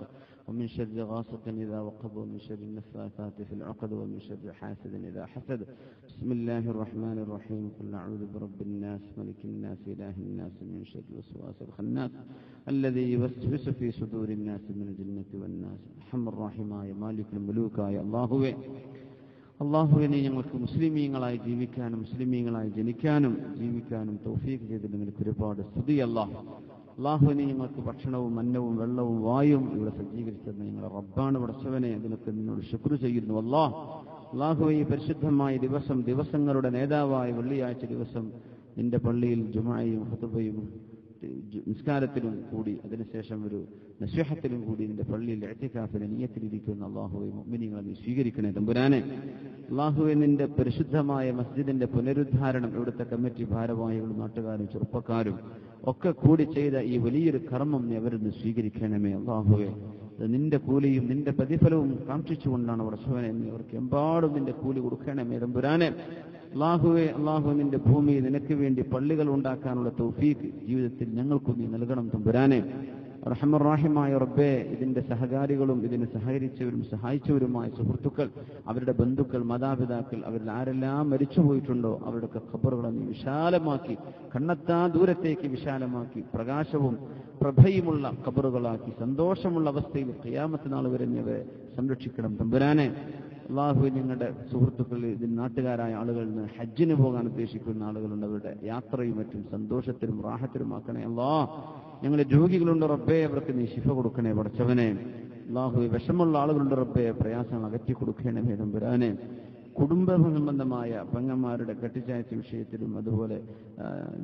ومن شر غاسق إذا وقب ومن شر النفاثات في العقد ومن شر حاسد إذا حسد بسم الله الرحمن الرحيم قل أعوذ برب الناس ملك الناس إله الناس من شر الوسواس الخناس الذي يوسوس في صدور الناس من الجنة والناس അർഹമർ റഹീമായ മാലിക്കുൽ മുലൂക്കായ അല്ലാഹുവേ നീ ഞങ്ങൾക്ക് മുസ്ലിമീങ്ങളായി ജീവിക്കാനും മുസ്ലിമീങ്ങളായി ജനിക്കാനും ജീവിക്കാനും തൗഫീഖ് ചെയ്തിട്ട് നിനക്ക് ഒരുപാട് സ്തുതി. അല്ലാഹുവേ നീ ഞങ്ങൾക്ക് ഭക്ഷണവും അന്നവും വെള്ളവും വായും ഇവിടെ സജ്ജീകരിച്ചത് ഞങ്ങളുടെ റബ്ബാണ്. പടച്ചവനെ അതിനൊക്കെ നിന്നോട് ശുക്ർ ചെയ്യുന്നു. അല്ലാഹുവേ ഈ പരിശുദ്ധമായ ദിവസങ്ങളുടെ നേതാവായ വെള്ളിയാഴ്ച ദിവസം നിന്റെ പള്ളിയിൽ ജുമായും ഖുതുബയും നിസ്കാരത്തിലും കൂടി അതിനുശേഷം ഒരു നസ്വഹത്തിലും കൂടി നിന്റെ പള്ളിയിൽ ഇഅ്തികാഫിനെ നിയ്യത്തിലിരിക്കുന്ന അല്ലാഹുവേ മുഅ്മിനീങ്ങളെ നീ സ്വീകരിക്കണേ തമ്പുരാനെ. അല്ലാഹുവേ നിന്റെ പരിശുദ്ധമായ മസ്ജിദിന്റെ പുനരുദ്ധാരണം ഇവിടുത്തെ കമ്മിറ്റി ഭാരവാഹികളും നാട്ടുകാരും ചെറുപ്പക്കാരും ഒക്കെ കൂടി ചെയ്ത ഈ വലിയൊരു കർമ്മം നീ അവരിൽ സ്വീകരിക്കണമേ. അല്ലാഹുവേ നിന്റെ കൂലിയും നിന്റെ പ്രതിഫലവും കാക്ഷിച്ചുകൊണ്ടാണ് പടച്ചവനെ നീ അവർക്ക് എമ്പാടും നിന്റെ കൂലി കൊടുക്കണമേ തമ്പുരാനെ. അല്ലാഹുവേ നിന്റെ ഭൂമിയിൽ നിനക്ക് വേണ്ടി പള്ളികൾ ഉണ്ടാക്കാനുള്ള തൗഫീഖ് ജീവിതത്തിൽ ഞങ്ങൾക്കും നീ നൽകണം തമ്പുരാനെ. റഹ്മാൻ റഹീമായ റബ്ബേ, ഇതിന്റെ സഹകാരികളും ഇതിന് സഹകരിച്ചവരും സഹായിച്ചവരുമായ സുഹൃത്തുക്കൾ, അവരുടെ ബന്ധുക്കൾ, മാതാപിതാക്കൾ, അവരിൽ ആരെല്ലാം മരിച്ചുപോയിട്ടുണ്ടോ അവരുടെയൊക്കെ ഖബറുകളെ നീ വിശാലമാക്കി, കണ്ണെത്താ ദൂരത്തേക്ക് വിശാലമാക്കി, പ്രകാശവും പ്രഭയുമുള്ള ഖബറുകളാക്കി, സന്തോഷമുള്ള അവസ്ഥയിൽ ഖിയാമത്ത് നാൾ വരെ നീ അവരെ സംരക്ഷിക്കണം തമ്പുരാനെ. അല്ലാഹു ഞങ്ങളുടെ സുഹൃത്തുക്കൾ, ഇതിന് നാട്ടുകാരായ ആളുകളിൽ നിന്ന് ഹജ്ജിന് പോകാൻ ഉദ്ദേശിക്കുന്ന ആളുകളുണ്ട്. അവരുടെ യാത്രയും മറ്റും സന്തോഷത്തിലും റാഹത്തിലുമാക്കണേ അല്ലാഹ്. ഞങ്ങളുടെ രോഗികളുണ്ട് റബ്ബേ, അവർക്ക് നീ ശിഫ കൊടുക്കണേ പടച്ചവനെ. അല്ലാഹു വിഷമുള്ള ആളുകളുണ്ട് റബ്ബേ, പ്രയാസങ്ങൾ അകറ്റി കൊടുക്കണമേ തമ്പുരാനെ. കുടുംബ സംബന്ധമായ പെങ്ങന്മാരുടെ കെട്ടിച്ചയച്ച വിഷയത്തിലും അതുപോലെ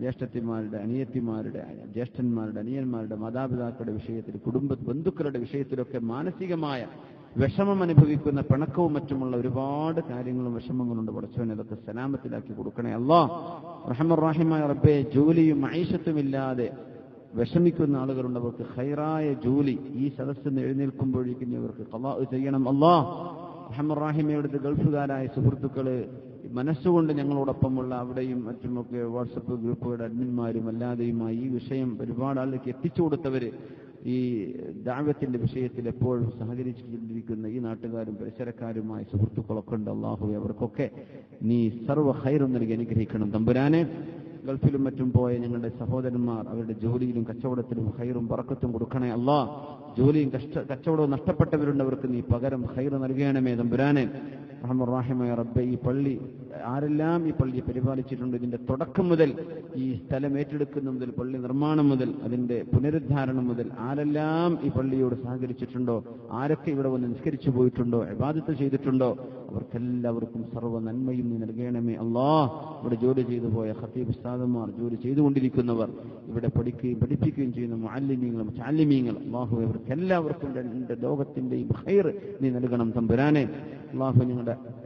ജ്യേഷ്ഠത്തിമാരുടെ അനിയത്തിമാരുടെ ജ്യേഷ്ഠന്മാരുടെ അനിയന്മാരുടെ മാതാപിതാക്കളുടെ വിഷയത്തിൽ കുടുംബ ബന്ധുക്കളുടെ വിഷയത്തിലൊക്കെ മാനസികമായ വിഷമം അനുഭവിക്കുന്ന പിണക്കവും മറ്റുമുള്ള ഒരുപാട് കാര്യങ്ങളും വിഷമങ്ങളുണ്ട് പടച്ചവനെ. അതൊക്കെ സലാമത്തിലാക്കി കൊടുക്കണേ അല്ലാഹ്. റഹ്മാൻ റഹീമായ റബ്ബേ, ജോലിയും മഈശത്തുമില്ലാതെ വിഷമിക്കുന്ന ആളുകളുണ്ട്. അവർക്ക് ഖൈറായ ജോലി ഈ സദസ്സിൽ എഴുന്നേൽക്കുമ്പോഴേക്കും അവർക്ക് ഖളാ ചെയ്യണം അല്ലാഹ്. റഹ്മാൻ റഹീമയുടെ ഗൾഫുകാരായ സുഹൃത്തുക്കള് മനസ്സുകൊണ്ട് ഞങ്ങളോടൊപ്പമുള്ള അവിടെയും മറ്റുമൊക്കെ വാട്സപ്പ് ഗ്രൂപ്പുകളുടെ അഡ്മിന്മാരും അല്ലാതെയുമായി ഈ വിഷയം ഒരുപാട് ആളുകൾക്ക് എത്തിച്ചു കൊടുത്തവര്, ഈ ദഅവത്തിന്റെ വിഷയത്തിൽ എപ്പോഴും സഹകരിച്ചുകൊണ്ടിരിക്കുന്ന ഈ നാട്ടുകാരും പരിസരക്കാരുമായ സുഹൃത്തുക്കളൊക്കെ ഉണ്ട്. അല്ലാഹുവേ അവർക്കൊക്കെ നീ സർവ്വ ഖൈറും നൽകി അനുഗ്രഹിക്കണം തമ്പുരാനെ. ഗൾഫിലും മറ്റും പോയ ഞങ്ങളുടെ സഹോദരന്മാർ അവരുടെ ജോലിയിലും കച്ചവടത്തിലും ഖൈറും ബറക്കത്തും കൊടുക്കണേ അല്ലാഹ്. ജോലിയും കച്ചവടവും നഷ്ടപ്പെട്ടവരുണ്ട്, അവർക്ക് നീ പകരം ഖൈർ നൽകണമേ തമ്പുരാനെ. റഹ്മാൻ റഹീമായ റബ്ബേ, ഈ പള്ളി ആരെല്ലാം ഈ പള്ളിയെ പരിപാലിച്ചിട്ടുണ്ട്, ഇതിന്റെ തുടക്കം മുതൽ ഈ സ്ഥലം ഏറ്റെടുക്കുന്ന മുതൽ പള്ളി നിർമ്മാണം മുതൽ അതിന്റെ പുനരുദ്ധാരണം മുതൽ ആരെല്ലാം ഈ പള്ളിയോട് സഹകരിച്ചിട്ടുണ്ടോ, ആരൊക്കെ ഇവിടെ വന്ന് നിസ്കരിച്ചു പോയിട്ടുണ്ടോ, ഇബാദത്ത് ചെയ്തിട്ടുണ്ടോ, അവർക്കെല്ലാവർക്കും സർവ്വ നന്മയും നീ നൽകണമേ അല്ലാഹ്. ഇവിടെ ജോലി ചെയ്തു പോയ ഖതീബ് ഉസ്താദുമാർ, ജോലി ചെയ്തുകൊണ്ടിരിക്കുന്നവർ, ഇവിടെ പഠിക്കുകയും പഠിപ്പിക്കുകയും ചെയ്യുന്ന മുഅല്ലിമീങ്ങൾ മുതഅല്ലിമീങ്ങൾ, അല്ലാഹുവേ അവർക്കെല്ലാവർക്കും രണ്ട് ലോകത്തിന്റെയും ഖൈർ നീ നൽകണം തമ്പുരാനെ. അല്ലാഹു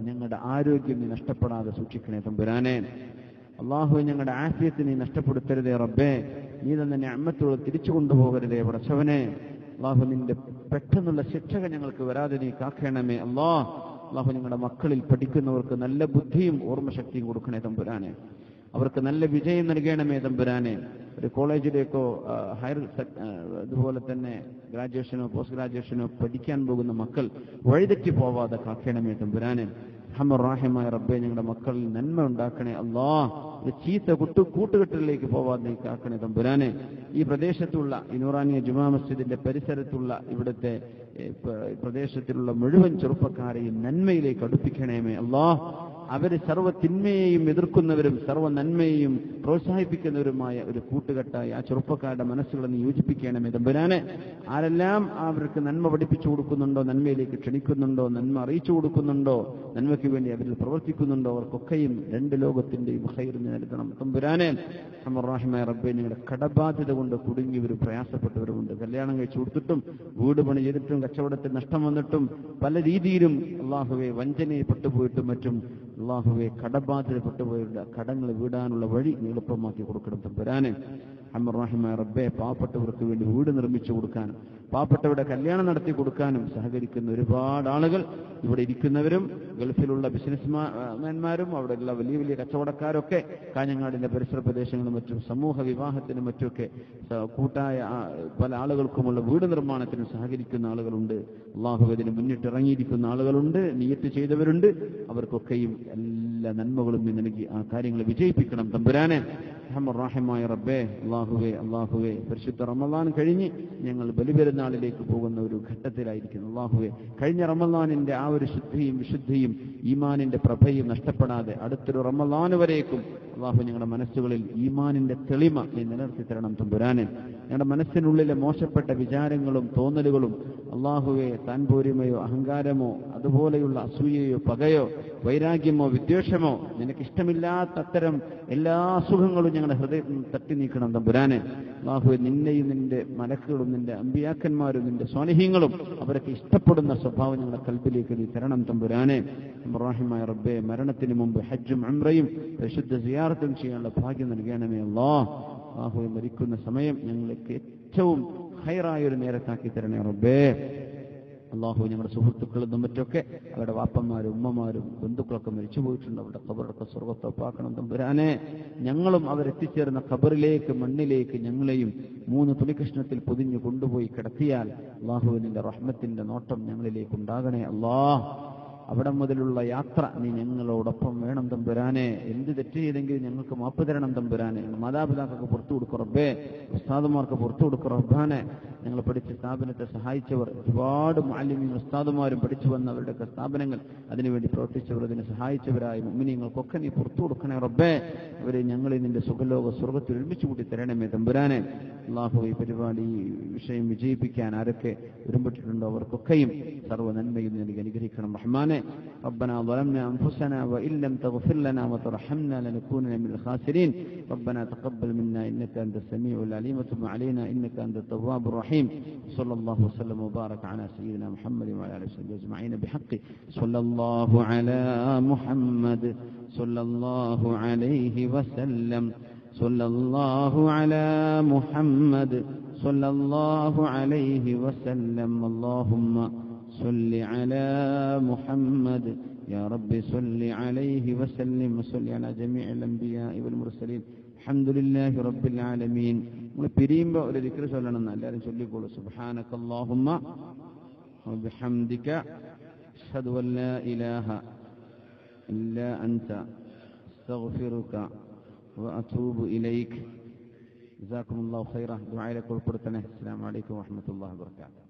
ഞങ്ങളുടെ ആരോഗ്യം നീ നഷ്ടപ്പെടാതെ സൂക്ഷിക്കണേ തമ്പുരാനെ. അല്ലാഹു ഞങ്ങളുടെ ആഫിയത്ത് നീ നഷ്ടപ്പെടുത്തരുതേ റബ്ബേ. നീ തന്നെ നിഅമത്തുകൾ തിരിച്ചു കൊണ്ടുപോകരുതേ പടച്ചവനെ. അല്ലാഹു നിന്റെ പെട്ടെന്നുള്ള ശിക്ഷകൾ ഞങ്ങൾക്ക് വരാതെ നീ കാക്കണമേ അല്ലാഹ്. അല്ലാഹു ഞങ്ങളുടെ മക്കളിൽ പഠിക്കുന്നവർക്ക് നല്ല ബുദ്ധിയും ഓർമ്മശക്തിയും കൊടുക്കണേ തമ്പുരാനെ. അവർക്ക് നല്ല വിജയം നൽകണമേ തമ്പുരാനെ. ഒരു കോളേജിലേക്കോ അതുപോലെ തന്നെ ഗ്രാജുവേഷനോ പോസ്റ്റ് ഗ്രാജുവേഷനോ പഠിക്കാൻ പോകുന്ന മക്കൾ വഴിതെറ്റി പോവാതെ കാക്കണമേ തമ്പുരാനെ. റഹ്മാൻ റഹീമായ റബ്ബേ, ഞങ്ങളുടെ മക്കളിൽ നന്മ ഉണ്ടാക്കണേ അല്ലാഹ്. ചീത്ത കൂട്ടുകെട്ടിലേക്ക് പോവാതെ നീ കാക്കണേ തമ്പുരാനെ. ഈ പ്രദേശത്തുള്ള ഈ നൂറാനിയ ജുമാ മസ്ജിദിന്റെ പരിസരത്തുള്ള ഇവിടുത്തെ പ്രദേശത്തിലുള്ള മുഴുവൻ ചെറുപ്പക്കാരെയും നന്മയിലേക്ക് അടുപ്പിക്കണമേ അല്ലാഹ്. അവര് സർവ്വ തിന്മയെയും എതിർക്കുന്നവരും സർവ്വ നന്മയെയും പ്രോത്സാഹിപ്പിക്കുന്നവരുമായ ഒരു കൂട്ടുകെട്ടായി ആ ചെറുപ്പക്കാരുടെ മനസ്സുകളെ നീ യോജിപ്പിക്കണമേ തമ്പുരാനെ. ആരെല്ലാം അവർക്ക് നന്മ പഠിപ്പിച്ചു കൊടുക്കുന്നുണ്ടോ, നന്മയിലേക്ക് ക്ഷണിക്കുന്നുണ്ടോ, നന്മ അറിയിച്ചു കൊടുക്കുന്നുണ്ടോ, നന്മയ്ക്ക് വേണ്ടി അവരിൽ പ്രവർത്തിക്കുന്നുണ്ടോ, അവർക്കൊക്കെയും രണ്ട് ലോകത്തിന്റെയും ഖൈർ നൽകണം തമ്പുരാനെ. റഹ്മാൻ റഹീമായ റബ്ബേ, ഞങ്ങളുടെ കടബാധ്യത കൊണ്ട് കുടുങ്ങിയവരും പ്രയാസപ്പെട്ടവരുമുണ്ട്. കല്യാണം കഴിച്ചു കൊടുത്തിട്ടും വീട് പണി ചെയ്തിട്ടും കച്ചവടത്തിൽ നഷ്ടം വന്നിട്ടും പല രീതിയിലും അല്ലാഹുവേ വഞ്ചനയിൽ പെട്ടുപോയിട്ടും മറ്റും അള്ളാഹുവെ കടബാധിതപ്പെട്ടുപോയുള്ള കടങ്ങൾ വീടാനുള്ള വഴി എളുപ്പമാക്കി കൊടുക്കണം തമ്പുരാനെ. റഹ്മാനായ റബ്ബേ, പാവപ്പെട്ടവർക്ക് വേണ്ടി വീട് നിർമ്മിച്ചു കൊടുക്കാനും പാവപ്പെട്ടവരുടെ കല്യാണം നടത്തി കൊടുക്കാനും സഹകരിക്കുന്ന ഒരുപാട് ആളുകൾ ഇവിടെ ഇരിക്കുന്നവരും ഗൾഫിലുള്ള ബിസിനസ്മാൻമാരും അവിടെയുള്ള വലിയ വലിയ കച്ചവടക്കാരൊക്കെ കാഞ്ഞങ്ങാടിന്റെ പരിസര പ്രദേശങ്ങളും മറ്റും സമൂഹ വിവാഹത്തിനും മറ്റുമൊക്കെ കൂട്ടായ പല ആളുകൾക്കുമുള്ള വീട് നിർമ്മാണത്തിനും സഹകരിക്കുന്ന ആളുകളുണ്ട്. അള്ളാഹു അതിന് മുന്നിട്ടിറങ്ങിയിരിക്കുന്ന ആളുകളുണ്ട്, നിയ്യത്ത് ചെയ്തവരുണ്ട്. അവർക്കൊക്കെയും എല്ലാ നന്മകളും നീ നൽകി ആ കാര്യങ്ങൾ വിജയിപ്പിക്കണം തമ്പുരാനെ. റഹ്മാനായ റബ്ബേ, അള്ളാഹുവേ പരിശുദ്ധ റമളാൻ കഴിഞ്ഞ് ഞങ്ങൾ ബലിപെരുന്നാളിലേക്ക് പോകുന്ന ഒരു ഘട്ടത്തിലായിരിക്കുന്നു. അള്ളാഹുവേ, കഴിഞ്ഞ റമളാനിന്റെ ആ ഒരു ശുദ്ധിയും വിശുദ്ധിയും ഈമാനിന്റെ പ്രഭയും നഷ്ടപ്പെടാതെ അടുത്തൊരു റമളാൻ വരേക്കും അള്ളാഹു ഞങ്ങളുടെ മനസ്സുകളിൽ ഈമാനിന്റെ തെളിമ നീ നിലനിർത്തി തരണം തമ്പുരാനെ. ഞങ്ങളുടെ മനസ്സിനുള്ളിലെ മോശപ്പെട്ട വിചാരങ്ങളും തോന്നലുകളും അള്ളാഹുവെ താൻപോരിമയോ അഹങ്കാരമോ അതുപോലെയുള്ള അസൂയയോ പകയോ വൈരാഗ്യമോ വിദ്വേഷമോ നിനക്കിഷ്ടമില്ലാത്ത അത്തരം എല്ലാ അസുഖങ്ങളും ഞങ്ങളുടെ ഹൃദയത്തിൽ തട്ടി നീക്കണം തമ്പുരാനെ. അള്ളാഹുവെ, നിന്നെയും നിന്റെ മലക്കുകളും നിന്റെ അമ്പിയാക്കന്മാരും നിന്റെ സ്വാലിഹീങ്ങളും അവരൊക്കെ ഇഷ്ടപ്പെടുന്ന സ്വഭാവം ഞങ്ങളുടെ കൽബിലേക്ക് നീ തരണം തമ്പുരാനെ. റഹ്മാനായ റബ്ബേ, മരണത്തിന് മുമ്പ് ഹജ്ജും ഉംറയും പരിശുദ്ധ സിയാറത്തും ചെയ്യാനുള്ള ഭാഗ്യം നൽകണമേ അല്ലാഹുവെ. മരിക്കുന്ന സമയം ഞങ്ങൾക്ക് ഏറ്റവും ഖൈറായ ഒരു നേരത്താക്കി തരണേ റബ്ബേ. അള്ളാഹു, ഞങ്ങളുടെ സുഹൃത്തുക്കളും മറ്റൊക്കെ അവരുടെ വാപ്പന്മാരും ഉമ്മമാരും ബന്ധുക്കളൊക്കെ മരിച്ചു പോയിട്ടുണ്ട്. അവരുടെ ഖബറൊക്കെ സ്വർഗ്ഗത്തൊപ്പാക്കണം തമ്പുരാനെ. ഞങ്ങളും അവരെത്തിച്ചേർന്ന ഖബറിലേക്ക് മണ്ണിലേക്ക് ഞങ്ങളെയും 3 തുണികഷ്ണത്തിൽ പൊതിഞ്ഞു കൊണ്ടുപോയി കിടത്തിയാൽ അള്ളാഹുവിന്റെ റഹ്മത്തിന്റെ നോട്ടം ഞങ്ങളിലേക്ക് ഉണ്ടാകണേ അല്ലാഹ്. അവിടെ മുതലുള്ള യാത്ര നീ ഞങ്ങളോടൊപ്പം വേണം തമ്പുരാനെ. എന്ത് തെറ്റ് ചെയ്തെങ്കിലും ഞങ്ങൾക്ക് മാപ്പ് തരണം തമ്പുരാനെ. മാതാപിതാക്കൾക്ക് പുറത്തു കൊടുക്കും റബ്ബേ, ഉസ്താദുമാർക്ക് പുറത്തു കൊടുക്കും റബ്ബാനെ. ഞങ്ങൾ പഠിച്ച സ്ഥാപനത്തെ സഹായിച്ചവർ ഒരുപാട് മുഅല്ലിമീങ്ങളും ഉസ്താദുമാരും പഠിച്ചു വന്നവരുടെയൊക്കെ സ്ഥാപനങ്ങൾ അതിനുവേണ്ടി പ്രവർത്തിച്ചവർ അതിനെ സഹായിച്ചവരായ മുഅ്മിനീങ്ങൾക്കൊക്കെ നീ പുറത്തു കൊടുക്കണേ റബ്ബേ. അവരെ ഞങ്ങളെ നിന്റെ സുഖലോക സ്വർഗ്ഗത്തിൽ ഒരുമിച്ച് കൂട്ടി തരണമേ തമ്പുരാനെ. അല്ലാഹു, ഈ പരിപാടി വിഷയം വിജയിപ്പിക്കാൻ ആരൊക്കെ ഒരുമ്പെട്ടിട്ടുണ്ടോ അവർക്കൊക്കെയും സർവ്വ നന്മയും നൽകി അനുഗ്രഹിക്കണം റഹ്മാനെ. ربنا ظلمنا أنفسنا وإن لم تغفر لنا وترحمنا لنكونن من الخاسرين. ربنا تقبل منا إنك أنت السميع العليم وتب علينا إنك أنت التواب الرحيم. صلى الله وسلم وبارك على سيدنا محمد وعلى آله وصحبه أجمعين بحق صلى الله على محمد صلى الله عليه وسلم صلى الله على محمد صلى الله عليه وسلم. اللهم صل على محمد يا رب صل عليه وسلم وصل على جميع الأنبياء والمرسلين. الحمد لله رب العالمين. നമ്മൾ പിരിയുമ്പോൾ ഒരു ദിക്ർ ചൊല്ലണമെന്ന് എല്ലാവരും ചൊല്ലിക്കോളൂ. സുബ്ഹാനക അല്ലാഹുമ്മ വബിഹംദിക അഷ്ഹദു അൻ ലാ ഇലാഹ ഇല്ലാ അൻത അസ്തഗ്ഫിറുക വഅതൂബു ഇലൈക്. ജസാകുമുല്ലാഹു ഖൈറ. ദുആയിലേക്ക് ഉൾപ്പെടുത്തണേ. അസ്സലാമു അലൈക്കും വറഹ്മത്തുള്ളാഹി വബറകാതുഹു.